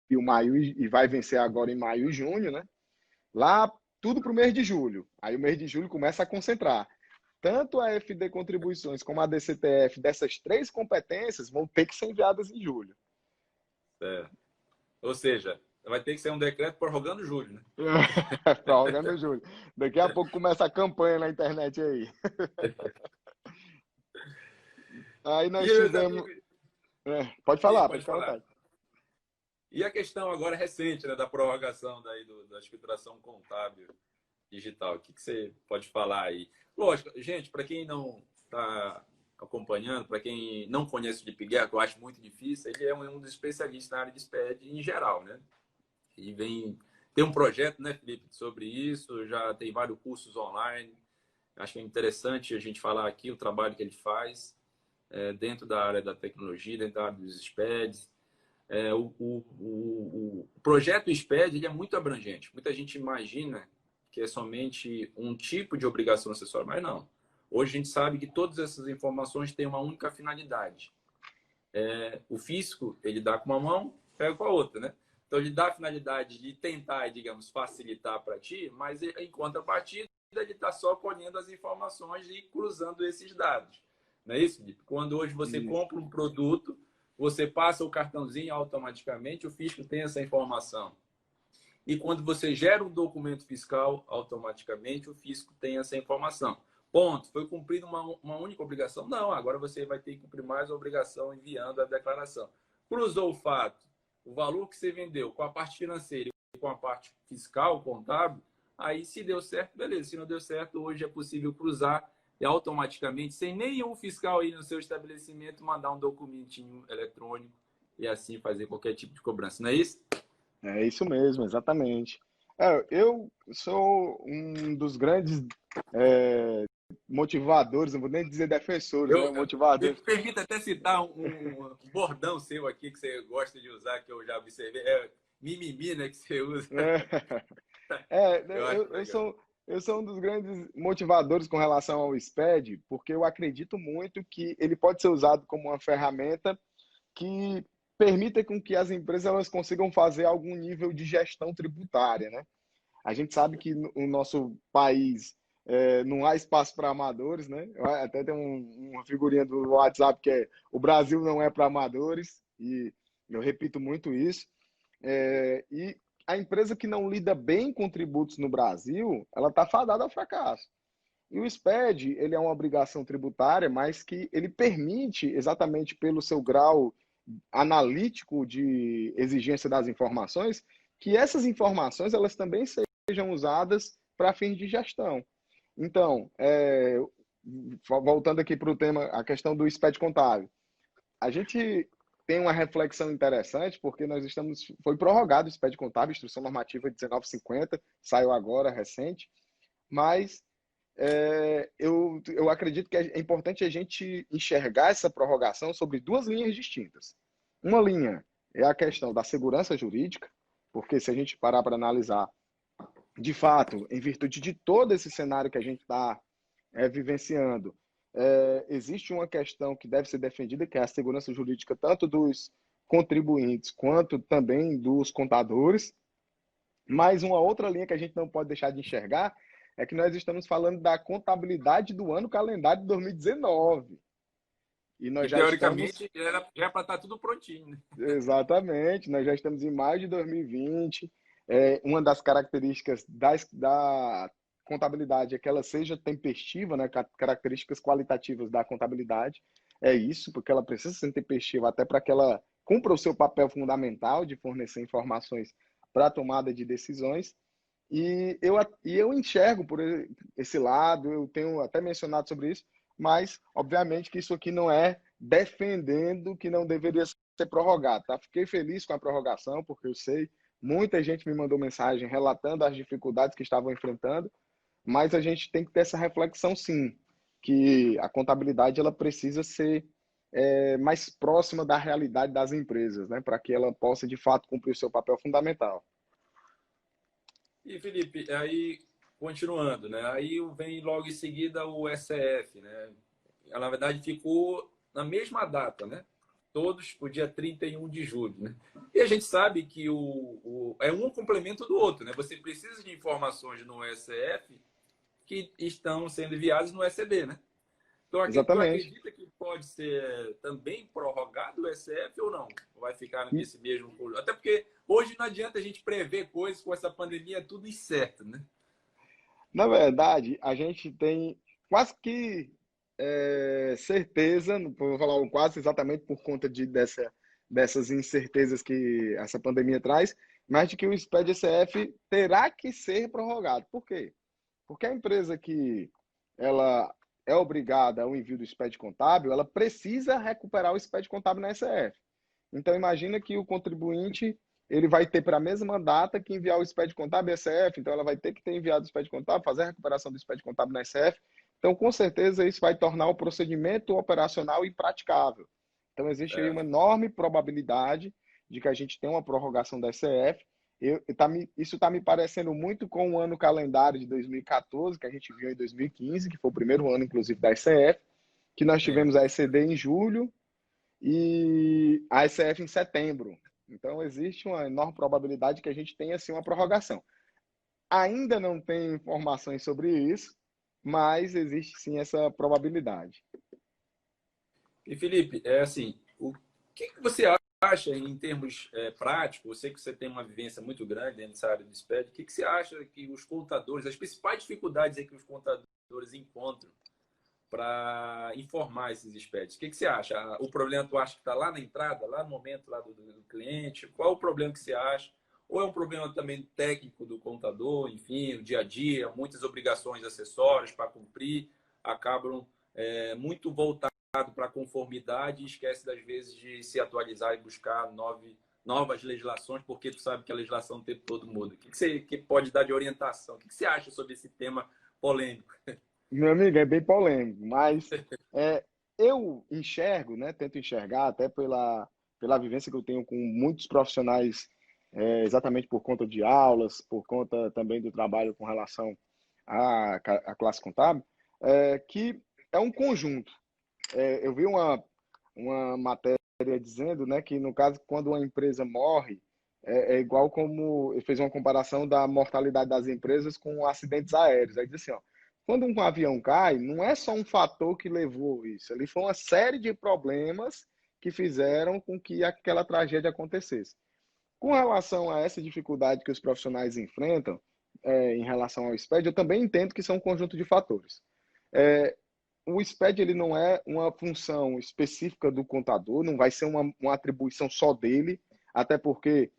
e o maio e vai vencer agora em maio e junho, né? Lá tudo para o mês de julho. Aí o mês de julho começa a concentrar. tanto a FD Contribuições como a DCTF dessas 3 competências vão ter que ser enviadas em julho. Certo. Ou seja, vai ter que ser um decreto prorrogando julho, né? Prorrogando julho. Daqui a pouco começa a campanha na internet aí. Aí E nós meus tivemos. amigos, Pode sim, falar, pode pode ficar à falar. vontade. E a questão agora recente, né, da prorrogação da escrituração contábil digital, o que você pode falar aí? Lógico, gente, para quem não está acompanhando, para quem não conhece o Felipe Guerra, que eu acho muito difícil, ele é um dos especialistas na área de SPED em geral, né? E tem um projeto, né, Felipe, sobre isso, já tem vários cursos online. Acho que é interessante a gente falar aqui o trabalho que ele faz dentro da área da tecnologia, dentro da área dos SPEDs. O projeto SPED ele é muito abrangente. Muita gente imagina que é somente um tipo de obrigação acessória, mas não. Hoje a gente sabe que todas essas informações têm uma única finalidade. O fisco, ele dá com uma mão, pega com a outra, né? Então, ele dá a finalidade de tentar, digamos, facilitar para ti, mas em contrapartida, ele está só colhendo as informações e cruzando esses dados. Não é isso, Felipe? Quando hoje você Isso. compra um produto, você passa o cartãozinho automaticamente, o fisco tem essa informação. E quando você gera um documento fiscal, automaticamente o fisco tem essa informação. Ponto. Foi cumprida uma única obrigação? Não, agora você vai ter que cumprir mais a obrigação enviando a declaração. Cruzou o fato, o valor que você vendeu com a parte financeira e com a parte fiscal, contábil, aí se deu certo, beleza. Se não deu certo, hoje é possível cruzar e automaticamente, sem nenhum fiscal aí no seu estabelecimento, mandar um documentinho eletrônico e assim fazer qualquer tipo de cobrança. Não é isso? É isso mesmo, exatamente. Eu sou um dos grandes motivadores, não vou nem dizer defensores, né? Me Motivadores. permita até citar um bordão seu aqui que você gosta de usar, que eu já observei. Mimimi, né, que você usa. Né, Eu acho legal. eu sou um dos grandes motivadores com relação ao SPED, porque eu acredito muito que ele pode ser usado como uma ferramenta que permita com que as empresas elas consigam fazer algum nível de gestão tributária, né? A gente sabe que no nosso país não há espaço para amadores, né? Até tem uma figurinha do WhatsApp que é o Brasil não é para amadores, e eu repito muito isso. E a empresa que não lida bem com tributos no Brasil, ela está fadada ao fracasso. E o SPED, ele é uma obrigação tributária, mas que ele permite, exatamente pelo seu grau analítico de exigência das informações, que essas informações elas também sejam usadas para fins de gestão. Então, voltando aqui para o tema, a questão do SPED contábil, a gente tem uma reflexão interessante, porque foi prorrogado o SPED contábil, Instrução Normativa 1950, saiu agora, recente, mas eu acredito que é importante a gente enxergar essa prorrogação sobre 2 linhas distintas. Uma linha é a questão da segurança jurídica, porque se a gente parar para analisar, de fato, em virtude de todo esse cenário que a gente está vivenciando, existe uma questão que deve ser defendida, que é a segurança jurídica tanto dos contribuintes quanto também dos contadores. Mas uma outra linha que a gente não pode deixar de enxergar é que nós estamos falando da contabilidade do ano calendário de 2019. E E nós já estamos, teoricamente já para estar tudo prontinho, né? exatamente, nós já estamos em maio de 2020. Uma das características da contabilidade é que ela seja tempestiva, né? Características qualitativas da contabilidade é isso, porque ela precisa ser tempestiva até para que ela cumpra o seu papel fundamental de fornecer informações para a tomada de decisões. E eu enxergo por esse lado, eu tenho até mencionado sobre isso, mas, obviamente, que isso aqui não é defendendo que não deveria ser prorrogado, tá? Fiquei feliz com a prorrogação, porque eu sei, muita gente me mandou mensagem relatando as dificuldades que estavam enfrentando, mas a gente tem que ter essa reflexão, sim, que a contabilidade ela precisa ser mais próxima da realidade das empresas, né? Para que ela possa, de fato, cumprir o seu papel fundamental. E, Felipe, aí, continuando, né? Aí vem logo em seguida o SEF, né? Na verdade, ficou na mesma data, né? Todos o dia 31 de julho, né? E a gente sabe que é um complemento do outro, né? Você precisa de informações no SEF que estão sendo enviados no ECB, né? Então, aqui, tu Exatamente. acredita que pode ser também prorrogado o ECF ou não? Vai ficar nesse mesmo... Até porque hoje não adianta a gente prever coisas com essa pandemia, é tudo incerto, né? Na verdade, a gente tem quase que certeza, não vou falar o quase exatamente por conta dessas incertezas que essa pandemia traz, mas de que o SPED ECF terá que ser prorrogado. Por quê? Porque a empresa que ela é obrigada ao envio do SPED contábil, ela precisa recuperar o SPED contábil na ECF. Então, imagina que o contribuinte ele vai ter para a mesma data que enviar o SPED contábil e ECF, então ela vai ter que ter enviado o SPED contábil, fazer a recuperação do SPED contábil na ECF. Então, com certeza, isso vai tornar o procedimento operacional impraticável. Então, existe aí uma enorme probabilidade de que a gente tenha uma prorrogação da ECF. Isso está me parecendo muito com o ano calendário de 2014, que a gente viu em 2015, que foi o primeiro ano, inclusive, da ECF, que nós tivemos a ECD em julho, e a ECF em setembro. Então, existe uma enorme probabilidade que a gente tenha, assim, uma prorrogação. Ainda não tem informações sobre isso, mas existe, sim, essa probabilidade. E, Felipe, é assim, o que você acha em termos práticos? Eu sei que você tem uma vivência muito grande dentro dessa área do SPED. O que você acha que os contadores, as principais dificuldades que os contadores encontram para informar esses SPEDs? O que você acha? O problema tu acha que está lá na entrada, lá no momento lá do cliente? Qual o problema que você acha? Ou é um problema também técnico do contador, enfim, o dia a dia, muitas obrigações acessórias para cumprir, acabam muito voltado para a conformidade e esquece das vezes de se atualizar e buscar novas legislações, porque tu sabe que a legislação o tempo todo muda. O que você pode dar de orientação? O que você acha sobre esse tema polêmico? Meu amigo, é bem polêmico, mas eu enxergo, né, tento enxergar, até pela vivência que eu tenho com muitos profissionais, exatamente por conta de aulas, por conta também do trabalho com relação à classe contábil, que é um conjunto. Eu vi uma matéria dizendo, né, que no caso, quando uma empresa morre, é igual como ele fez uma comparação da mortalidade das empresas com acidentes aéreos. Aí diz assim, ó, quando um avião cai, não é só um fator que levou isso, ali foi uma série de problemas que fizeram com que aquela tragédia acontecesse. Com relação a essa dificuldade que os profissionais enfrentam, em relação ao SPED, eu também entendo que são um conjunto de fatores. O SPED ele não é uma função específica do contador, não vai ser uma atribuição só dele, até porque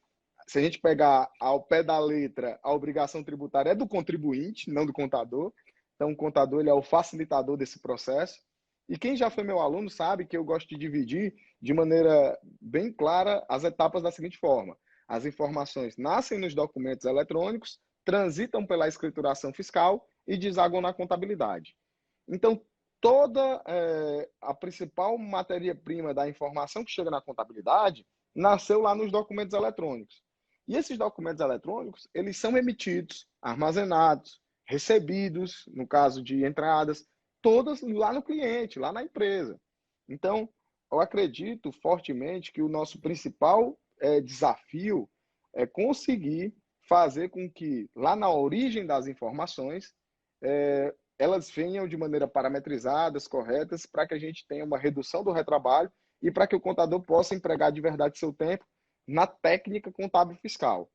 se a gente pegar ao pé da letra, a obrigação tributária é do contribuinte, não do contador. Então, o contador ele é o facilitador desse processo. E quem já foi meu aluno sabe que eu gosto de dividir de maneira bem clara as etapas da seguinte forma: as informações nascem nos documentos eletrônicos, transitam pela escrituração fiscal e desaguam na contabilidade. Então, toda a principal matéria-prima da informação que chega na contabilidade nasceu lá nos documentos eletrônicos. E esses documentos eletrônicos, eles são emitidos, armazenados, recebidos, no caso de entradas, todas lá no cliente, lá na empresa. Então, eu acredito fortemente que o nosso principal desafio é conseguir fazer com que, lá na origem das informações, elas venham de maneira parametrizadas, corretas, para que a gente tenha uma redução do retrabalho e para que o contador possa empregar de verdade seu tempo na técnica contábil fiscal.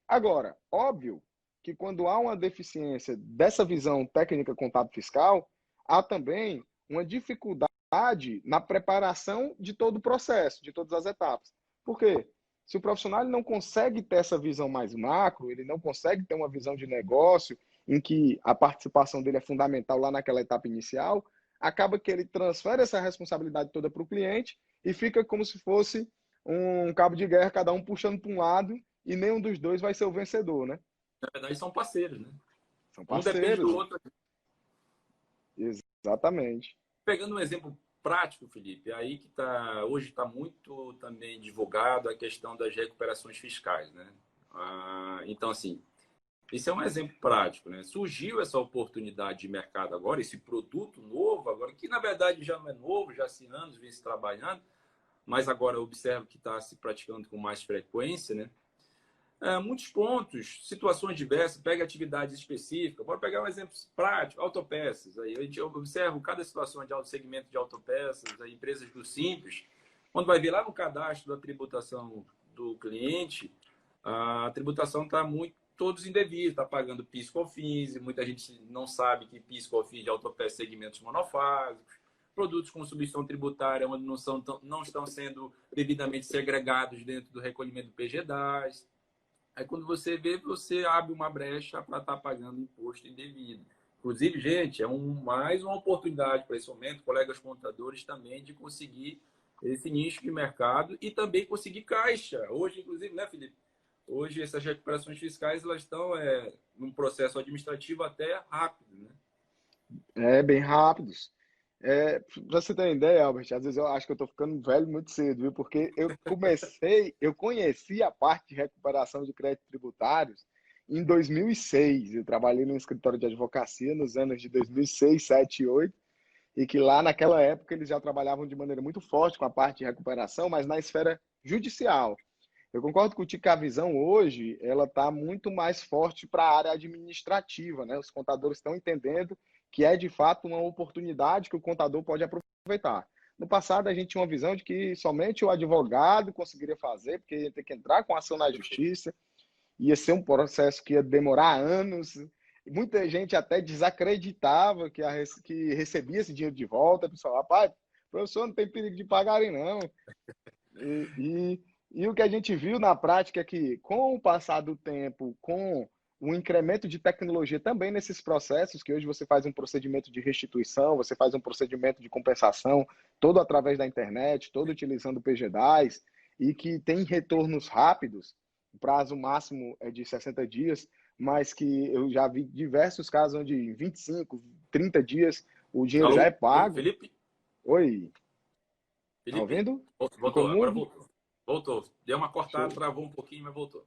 Agora, óbvio que quando há uma deficiência dessa visão técnica contábil fiscal, há também uma dificuldade na preparação de todo o processo, de todas as etapas. Por quê? Se o profissional não consegue ter essa visão mais macro, ele não consegue ter uma visão de negócio em que a participação dele é fundamental lá naquela etapa inicial, acaba que ele transfere essa responsabilidade toda para o cliente e fica como se fosse um cabo de guerra, cada um puxando para um lado e nenhum dos dois vai ser o vencedor, né? Na verdade, são parceiros, né? São Um depende parceiros. do outro. Exatamente. Pegando um exemplo prático, Felipe, aí que hoje está muito também divulgado a questão das recuperações fiscais, né? Então, assim, isso é um exemplo prático, né? Surgiu essa oportunidade de mercado agora, esse produto novo agora, que na verdade já não é novo, já há anos vem se trabalhando, mas agora eu observo que está se praticando com mais frequência, né? muitos pontos, situações diversas, pega atividades específicas. Bora pegar um exemplo prático, autopeças. Aí a gente observa cada situação de segmento de autopeças, aí, empresas do Simples, quando vai ver lá no cadastro da tributação do cliente, a tributação está muito todos indevidos, está pagando PIS, COFINS, muita gente não sabe que PIS, COFINS de autopeças segmentos monofásicos, produtos com substituição tributária onde não estão sendo devidamente segregados dentro do recolhimento do PGDAS. Aí quando você vê, você abre uma brecha para estar pagando imposto indevido. Inclusive, gente, mais uma oportunidade para esse momento, colegas contadores também, de conseguir esse nicho de mercado e também conseguir caixa. Hoje, inclusive, né, Felipe? Hoje, essas recuperações fiscais elas estão num processo administrativo até rápido, né? Bem rápidos. Pra você ter uma ideia, Albert, às vezes eu acho que eu tô ficando velho muito cedo, viu? Porque eu conheci a parte de recuperação de créditos tributários em 2006. Eu trabalhei no escritório de advocacia nos anos de 2006, 2007 e 2008, e que lá naquela época eles já trabalhavam de maneira muito forte com a parte de recuperação, mas na esfera judicial. Eu concordo contigo que a visão hoje ela está muito mais forte para a área administrativa, né? Os contadores estão entendendo que é de fato uma oportunidade que o contador pode aproveitar. No passado a gente tinha uma visão de que somente o advogado conseguiria fazer, porque ia ter que entrar com ação na justiça, ia ser um processo que ia demorar anos. Muita gente até desacreditava que recebia esse dinheiro de volta. O pessoal, rapaz, professor, não tem perigo de pagarem, não. E o que a gente viu na prática é que, com o passar do tempo, com o incremento de tecnologia também nesses processos, que hoje você faz um procedimento de restituição, você faz um procedimento de compensação, todo através da internet, todo utilizando o PGDAS, e que tem retornos rápidos, o prazo máximo é de 60 dias, mas que eu já vi diversos casos onde em 25, 30 dias o dinheiro Alô? já é pago. Felipe? Oi, tá Felipe? ouvindo? Ficou Voltou, agora mudo? voltou. Voltou. Deu uma cortada, Show. travou um pouquinho, mas voltou.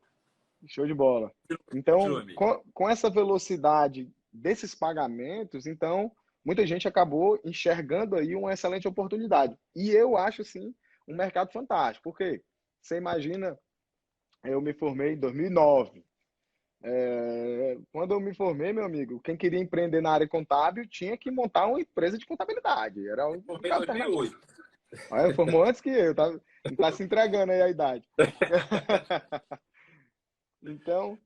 Show de bola. Continua, Então, amigo. com essa velocidade desses pagamentos, então, muita gente acabou enxergando aí uma excelente oportunidade. E eu acho, sim, um mercado fantástico. Por quê? Você imagina, eu me formei em 2009. Quando eu me formei, meu amigo, quem queria empreender na área contábil tinha que montar uma empresa de contabilidade. Era a Formei única em alternativa. 2008. Formou antes que eu, tá se entregando aí a idade. Então,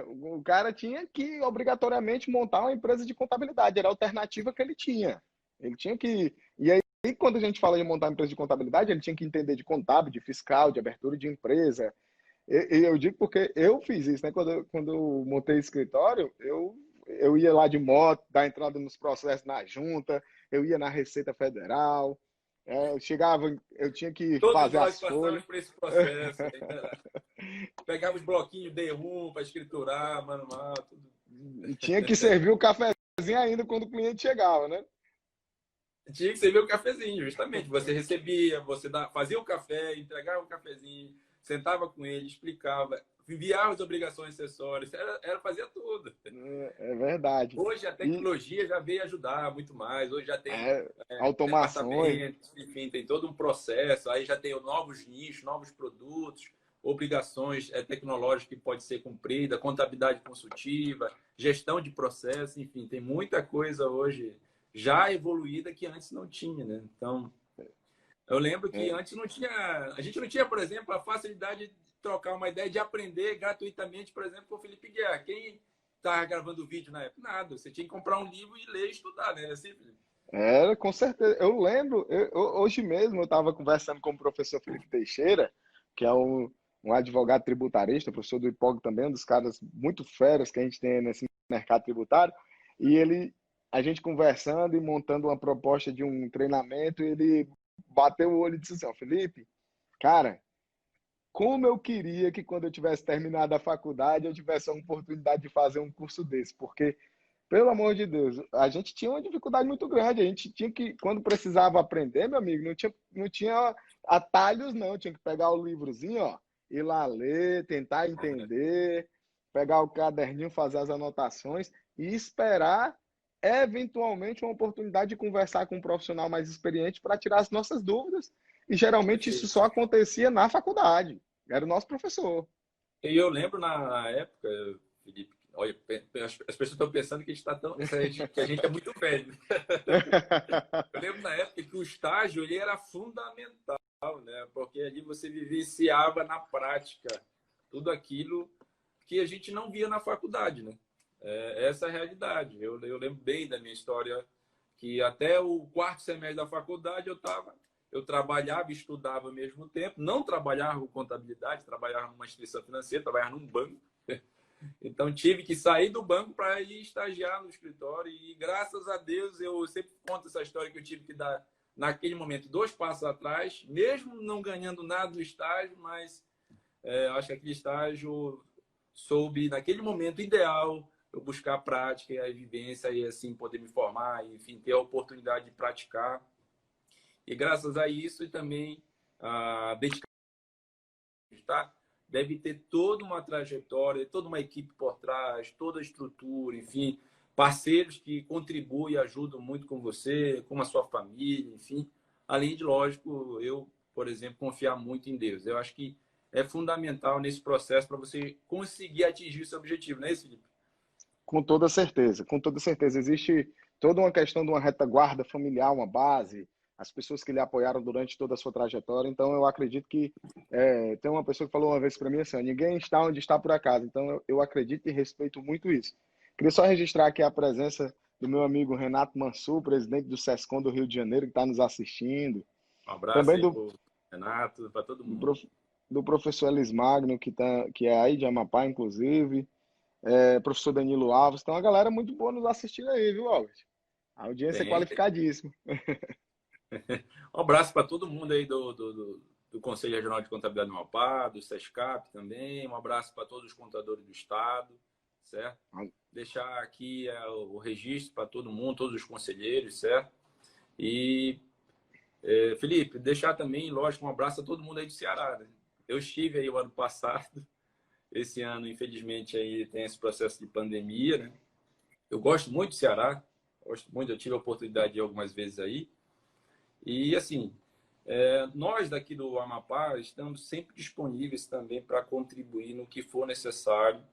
o cara tinha que obrigatoriamente montar uma empresa de contabilidade, era a alternativa que ele tinha. Ele tinha que. E aí, quando a gente fala de montar uma empresa de contabilidade, ele tinha que entender de contábil, de fiscal, de abertura de empresa. E eu digo porque eu fiz isso, né? Quando eu montei escritório, eu ia lá de moto, dar entrada nos processos na junta, eu ia na Receita Federal, eu chegava, eu tinha que Todos fazer nós as passamos folhas. por esse processo. Né? Pegava os bloquinhos D1 para escriturar, manual, tudo. E tinha que servir o cafezinho ainda quando o cliente chegava, né? Tinha que servir o cafezinho, justamente. Você recebia, fazia o café, entregava o cafezinho, sentava com ele, explicava, enviava as obrigações acessórias, fazia tudo. É verdade. Hoje a E tecnologia já veio ajudar muito mais. Hoje já tem automações. departamentos, enfim, tem todo um processo. Aí já tem novos nichos, novos produtos, obrigações tecnológicas que pode ser cumprida, contabilidade consultiva, gestão de processo, enfim, tem muita coisa hoje já evoluída que antes não tinha, né? Então, eu lembro que antes não tinha, a gente não tinha, por exemplo, a facilidade de trocar uma ideia de aprender gratuitamente, por exemplo, com o Felipe Guerra. Quem estava gravando vídeo na época? Nada. Você tinha que comprar um livro e ler e estudar, né? Assim, Felipe? Era, com certeza. Eu lembro, hoje mesmo eu estava conversando com o professor Felipe Teixeira, que é um advogado tributarista, professor do IPOG também, um dos caras muito feras que a gente tem nesse mercado tributário, e a gente conversando e montando uma proposta de um treinamento, ele bateu o olho e disse assim, ó, Felipe, cara, como eu queria que quando eu tivesse terminado a faculdade eu tivesse a oportunidade de fazer um curso desse, porque, pelo amor de Deus, a gente tinha uma dificuldade muito grande, a gente tinha que, quando precisava aprender, meu amigo, não tinha atalhos não, tinha que pegar o livrozinho, ó, ir lá ler, tentar entender, pegar o caderninho, fazer as anotações e esperar eventualmente uma oportunidade de conversar com um profissional mais experiente para tirar as nossas dúvidas. E geralmente isso só acontecia na faculdade. Era o nosso professor. E eu lembro na época, Felipe, olha, as pessoas estão pensando que a gente, que a gente é muito velho. Eu lembro na época que o estágio ele era fundamental, né? Porque ali você vivenciava na prática tudo aquilo que a gente não via na faculdade, né? Essa é a realidade. Eu lembro bem da minha história que até o quarto semestre da faculdade eu trabalhava e estudava ao mesmo tempo. Não trabalhava com contabilidade, trabalhava numa instituição financeira, trabalhava num banco. Então tive que sair do banco para ir estagiar no escritório e graças a Deus eu sempre conto essa história que eu tive que dar naquele momento 2 passos atrás, mesmo não ganhando nada no estágio, mas acho que aquele estágio soube naquele momento ideal eu buscar a prática e a vivência e assim poder me formar, e, enfim, ter a oportunidade de praticar. E graças a isso e também a dedicação, tá? Deve ter toda uma trajetória, toda uma equipe por trás, toda a estrutura, enfim, parceiros que contribuem e ajudam muito com você, com a sua família, enfim. Além de, lógico, eu, por exemplo, confiar muito em Deus. Eu acho que é fundamental nesse processo para você conseguir atingir o seu objetivo, não é isso, Felipe? Com toda certeza, com toda certeza. Existe toda uma questão de uma retaguarda familiar, uma base, as pessoas que lhe apoiaram durante toda a sua trajetória. Então, eu acredito que tem uma pessoa que falou uma vez para mim assim: ninguém está onde está por acaso. Então, eu acredito e respeito muito isso. Queria só registrar aqui a presença do meu amigo Renato Mansur, presidente do SESCOM do Rio de Janeiro, que está nos assistindo. Um abraço Também aí para o Renato, para todo do, mundo. do professor Elis Magno, que é aí de Amapá, inclusive. Professor Danilo Alves. Então, a galera muito boa nos assistindo aí, viu, Albert? A audiência é Tem. qualificadíssima. Um abraço para todo mundo aí do Conselho Regional de Contabilidade do Amapá, do SESCAP também. Um abraço para todos os contadores do Estado, certo? Deixar aqui o registro para todo mundo, todos os conselheiros, certo? E, Felipe, deixar também, lógico, um abraço a todo mundo aí do Ceará, né? Eu estive aí o ano passado, esse ano, infelizmente, aí tem esse processo de pandemia, né? Eu gosto muito do Ceará, gosto muito, eu tive a oportunidade de ir algumas vezes aí. E, assim, nós daqui do Amapá estamos sempre disponíveis também para contribuir no que for necessário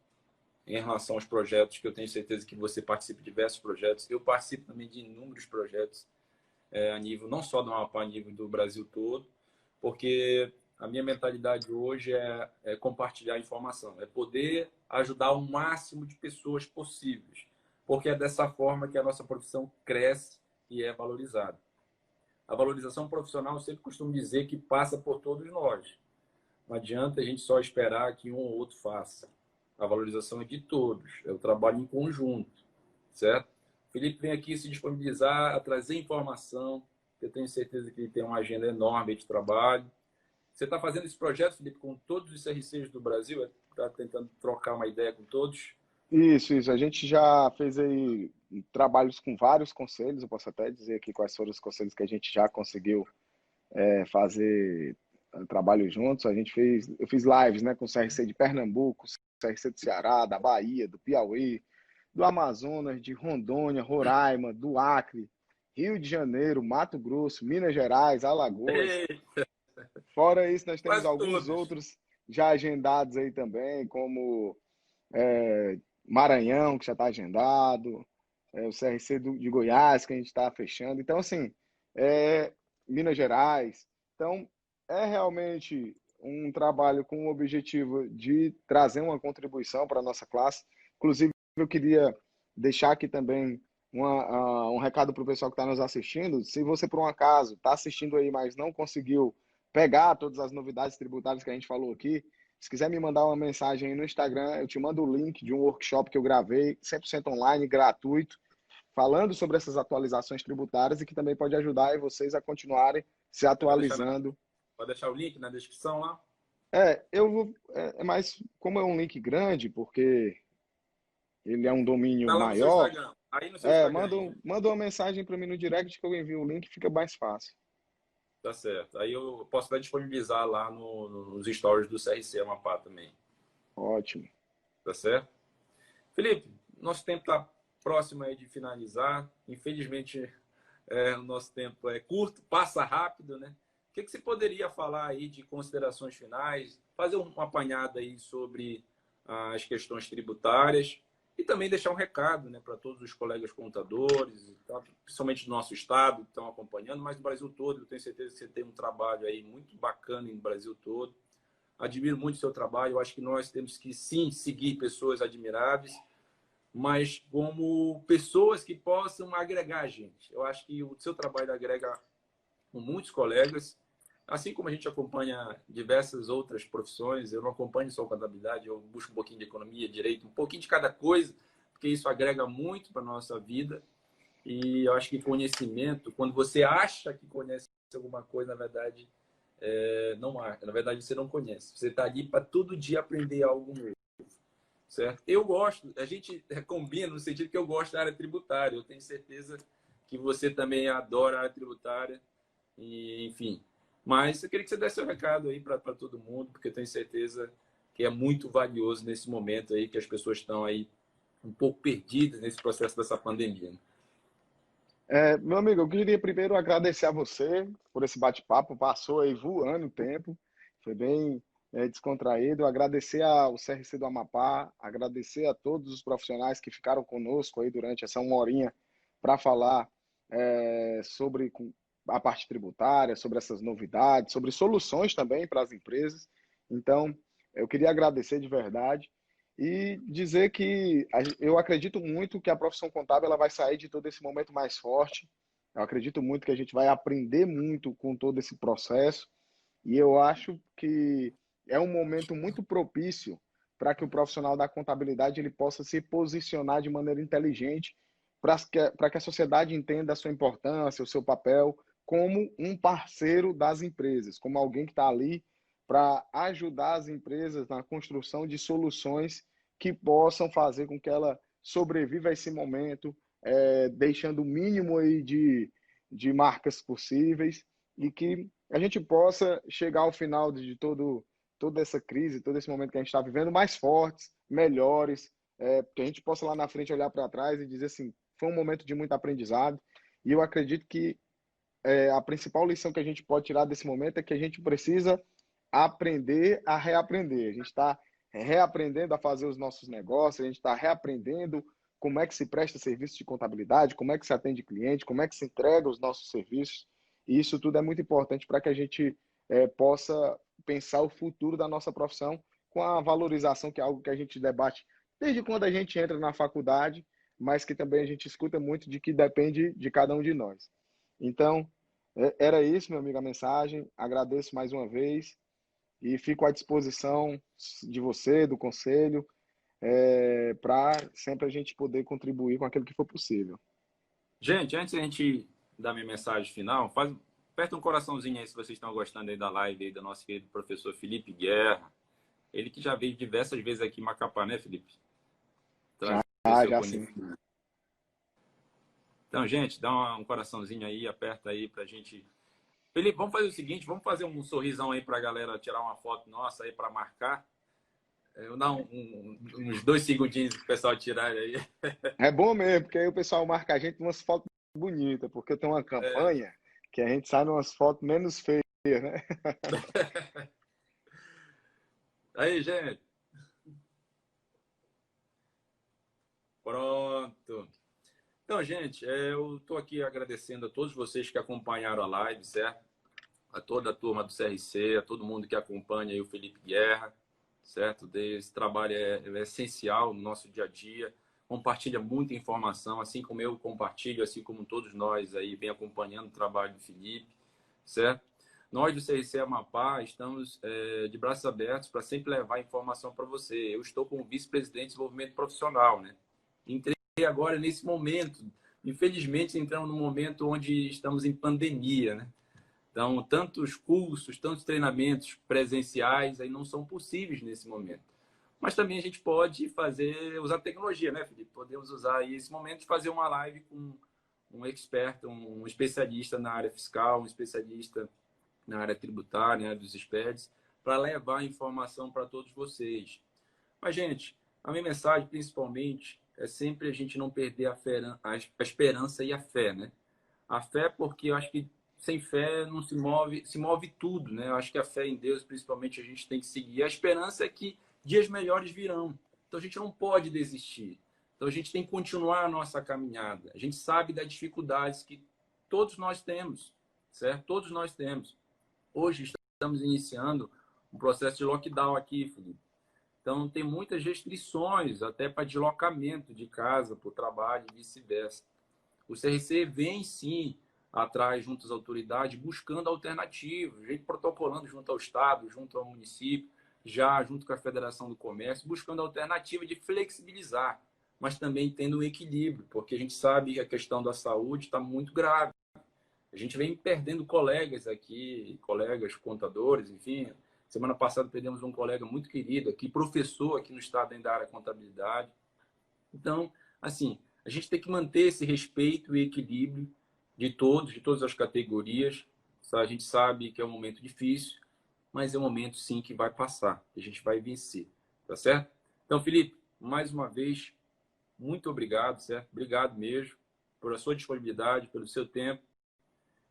em relação aos projetos, que eu tenho certeza que você participa de diversos projetos. Eu participo também de inúmeros projetos a nível, não só do Amapá, a nível do Brasil todo, porque a minha mentalidade hoje é compartilhar informação, é poder ajudar o máximo de pessoas possíveis, porque é dessa forma que a nossa profissão cresce e é valorizada. A valorização profissional, eu sempre costumo dizer que passa por todos nós. Não adianta a gente só esperar que um ou outro faça. A valorização é de todos, é o trabalho em conjunto, certo? O Felipe vem aqui se disponibilizar a trazer informação. Eu tenho certeza que ele tem uma agenda enorme de trabalho. Você está fazendo esse projeto, Felipe, com todos os CRCs do Brasil? Está tentando trocar uma ideia com todos? Isso. A gente já fez aí trabalhos com vários conselhos. Eu posso até dizer aqui quais foram os conselhos que a gente já conseguiu fazer trabalho juntos. Eu fiz lives, né, com o CRC de Pernambuco, CRC do Ceará, da Bahia, do Piauí, do Amazonas, de Rondônia, Roraima, do Acre, Rio de Janeiro, Mato Grosso, Minas Gerais, Alagoas. Ei, Fora isso, nós temos quase alguns todos. outros já agendados aí também, como Maranhão, que já está agendado, o CRC de Goiás, que a gente está fechando. Então, assim, Minas Gerais. Então, é realmente um trabalho com o objetivo de trazer uma contribuição para a nossa classe. Inclusive, eu queria deixar aqui também um recado para o pessoal que está nos assistindo. Se você, por um acaso, está assistindo aí, mas não conseguiu pegar todas as novidades tributárias que a gente falou aqui, se quiser me mandar uma mensagem aí no Instagram, eu te mando o link de um workshop que eu gravei, 100% online, gratuito, falando sobre essas atualizações tributárias e que também pode ajudar aí vocês a continuarem se Eu vou deixar, atualizando. vou deixar o link na descrição lá. Mas como é um link grande, porque ele é um domínio Tá lá no seu maior, Instagram. Aí no seu Instagram manda, aí, né? manda uma mensagem para mim no direct que eu envio o link, fica mais fácil. Tá certo. Aí eu posso até disponibilizar lá nos stories do CRC Amapá também. Ótimo. Tá certo? Felipe, nosso tempo está próximo aí de finalizar. Infelizmente, o nosso tempo é curto, passa rápido, né? O que você poderia falar aí de considerações finais, fazer um apanhado aí sobre as questões tributárias e também deixar um recado, né, para todos os colegas contadores, principalmente do nosso estado, que estão acompanhando, mas do Brasil todo. Eu tenho certeza que você tem um trabalho aí muito bacana no Brasil todo. Admiro muito o seu trabalho. Eu acho que nós temos que, sim, seguir pessoas admiráveis, mas como pessoas que possam agregar a gente. Eu acho que o seu trabalho agrega com muitos colegas, assim como a gente acompanha diversas outras profissões. Eu não acompanho só contabilidade, eu busco um pouquinho de economia, direito, um pouquinho de cada coisa, porque isso agrega muito para a nossa vida. E eu acho que conhecimento, quando você acha que conhece alguma coisa, na verdade, não há. Na verdade, você não conhece. Você está ali para todo dia aprender algo novo, certo? Eu gosto, a gente combina no sentido que eu gosto da área tributária. Eu tenho certeza que você também adora a área tributária. E, enfim. Mas eu queria que você desse seu recado aí para todo mundo, porque eu tenho certeza que é muito valioso nesse momento aí que as pessoas estão aí um pouco perdidas nesse processo dessa pandemia. Meu amigo, eu queria primeiro agradecer a você por esse bate-papo. Passou aí voando o tempo, foi bem descontraído. Agradecer ao CRC do Amapá, agradecer a todos os profissionais que ficaram conosco aí durante essa uma horinha para falar sobre a parte tributária, sobre essas novidades, sobre soluções também para as empresas. Então, eu queria agradecer de verdade e dizer que eu acredito muito que a profissão contábil ela vai sair de todo esse momento mais forte. Eu acredito muito que a gente vai aprender muito com todo esse processo e eu acho que é um momento muito propício para que o profissional da contabilidade ele possa se posicionar de maneira inteligente para que a sociedade entenda a sua importância, o seu papel como um parceiro das empresas, como alguém que está ali para ajudar as empresas na construção de soluções que possam fazer com que ela sobreviva a esse momento, deixando o mínimo aí de marcas possíveis e que a gente possa chegar ao final de toda essa crise, todo esse momento que a gente está vivendo, mais fortes, melhores, que a gente possa lá na frente olhar para trás e dizer assim, foi um momento de muito aprendizado e eu acredito que a principal lição que a gente pode tirar desse momento é que a gente precisa aprender a reaprender. A gente está reaprendendo a fazer os nossos negócios, a gente está reaprendendo como é que se presta serviço de contabilidade, como é que se atende cliente, como é que se entrega os nossos serviços. E isso tudo é muito importante para que a gente possa pensar o futuro da nossa profissão com a valorização, que é algo que a gente debate desde quando a gente entra na faculdade, mas que também a gente escuta muito de que depende de cada um de nós. Então, era isso, meu amigo, a mensagem. Agradeço mais uma vez e fico à disposição de você, do conselho, para sempre a gente poder contribuir com aquilo que for possível. Gente, antes da gente dar minha mensagem final, aperta um coraçãozinho aí se vocês estão gostando aí da live aí do nosso querido professor Felipe Guerra. Ele que já veio diversas vezes aqui em Macapá, né, Felipe? Trazer o seu Já sim. conhecimento. Então, gente, dá um coraçãozinho aí, aperta aí pra gente. Felipe, vamos fazer o seguinte, vamos fazer um sorrisão aí pra galera tirar uma foto nossa aí para marcar. Eu vou dar uns 2 segundinhos pro pessoal tirar aí. É bom mesmo, porque aí o pessoal marca a gente umas fotos bonitas, porque tem uma campanha que a gente sai umas fotos menos feias, né? Aí, gente. Pronto. Então, gente, eu estou aqui agradecendo a todos vocês que acompanharam a live, certo? A toda a turma do CRC, a todo mundo que acompanha aí o Felipe Guerra, certo? Esse trabalho é essencial no nosso dia a dia. Compartilha muita informação, assim como eu compartilho, assim como todos nós aí vem acompanhando o trabalho do Felipe, certo? Nós do CRC Amapá estamos de braços abertos para sempre levar informação para você. Eu estou como vice-presidente de desenvolvimento profissional, né? Entrei agora nesse momento, infelizmente entramos num momento onde estamos em pandemia, né? Então, tantos cursos, tantos treinamentos presenciais aí não são possíveis nesse momento. Mas também a gente pode usar tecnologia, né, Felipe? Podemos usar aí esse momento e fazer uma live com um expert, um especialista na área fiscal, um especialista na área tributária, na área dos SPEDs, para levar informação para todos vocês. Mas, gente, a minha mensagem, principalmente, é sempre a gente não perder a esperança e a fé, né? A fé, porque eu acho que sem fé não se move tudo, né? Eu acho que a fé em Deus, principalmente, a gente tem que seguir. A esperança é que dias melhores virão. Então a gente não pode desistir. Então a gente tem que continuar a nossa caminhada. A gente sabe das dificuldades que todos nós temos, certo? Todos nós temos. Hoje estamos iniciando um processo de lockdown aqui, Felipe. Então tem muitas restrições, até para deslocamento de casa para o trabalho e vice-versa. O CRC vem sim atrás, junto às autoridades, buscando alternativas, gente protocolando junto ao Estado, junto ao município, já junto com a Federação do Comércio, buscando alternativa de flexibilizar, mas também tendo um equilíbrio, porque a gente sabe que a questão da saúde está muito grave. A gente vem perdendo colegas aqui, colegas contadores, enfim. Semana passada perdemos um colega muito querido aqui, professor aqui no estado da área de contabilidade. Então, assim, a gente tem que manter esse respeito e equilíbrio de todos, de todas as categorias. A gente sabe que é um momento difícil, mas é um momento sim que vai passar, que a gente vai vencer, tá certo? Então, Felipe, mais uma vez, muito obrigado, certo? Obrigado mesmo por a sua disponibilidade, pelo seu tempo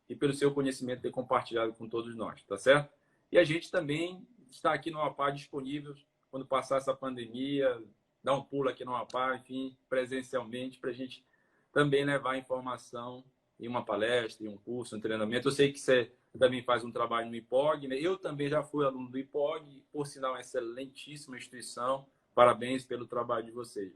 e pelo seu conhecimento ter compartilhado com todos nós, tá certo? E a gente também está aqui no Amapá disponível quando passar essa pandemia, dar um pulo aqui no Amapá, enfim, presencialmente, para a gente também levar informação em uma palestra, em um curso, um treinamento. Eu sei que você também faz um trabalho no IPOG, né? Eu também já fui aluno do IPOG, por sinal, uma excelentíssima instituição. Parabéns pelo trabalho de vocês.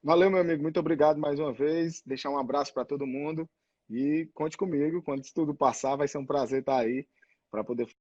Valeu, meu amigo. Muito obrigado mais uma vez. Deixar um abraço para todo mundo e conte comigo. Quando isso tudo passar, vai ser um prazer estar aí para poder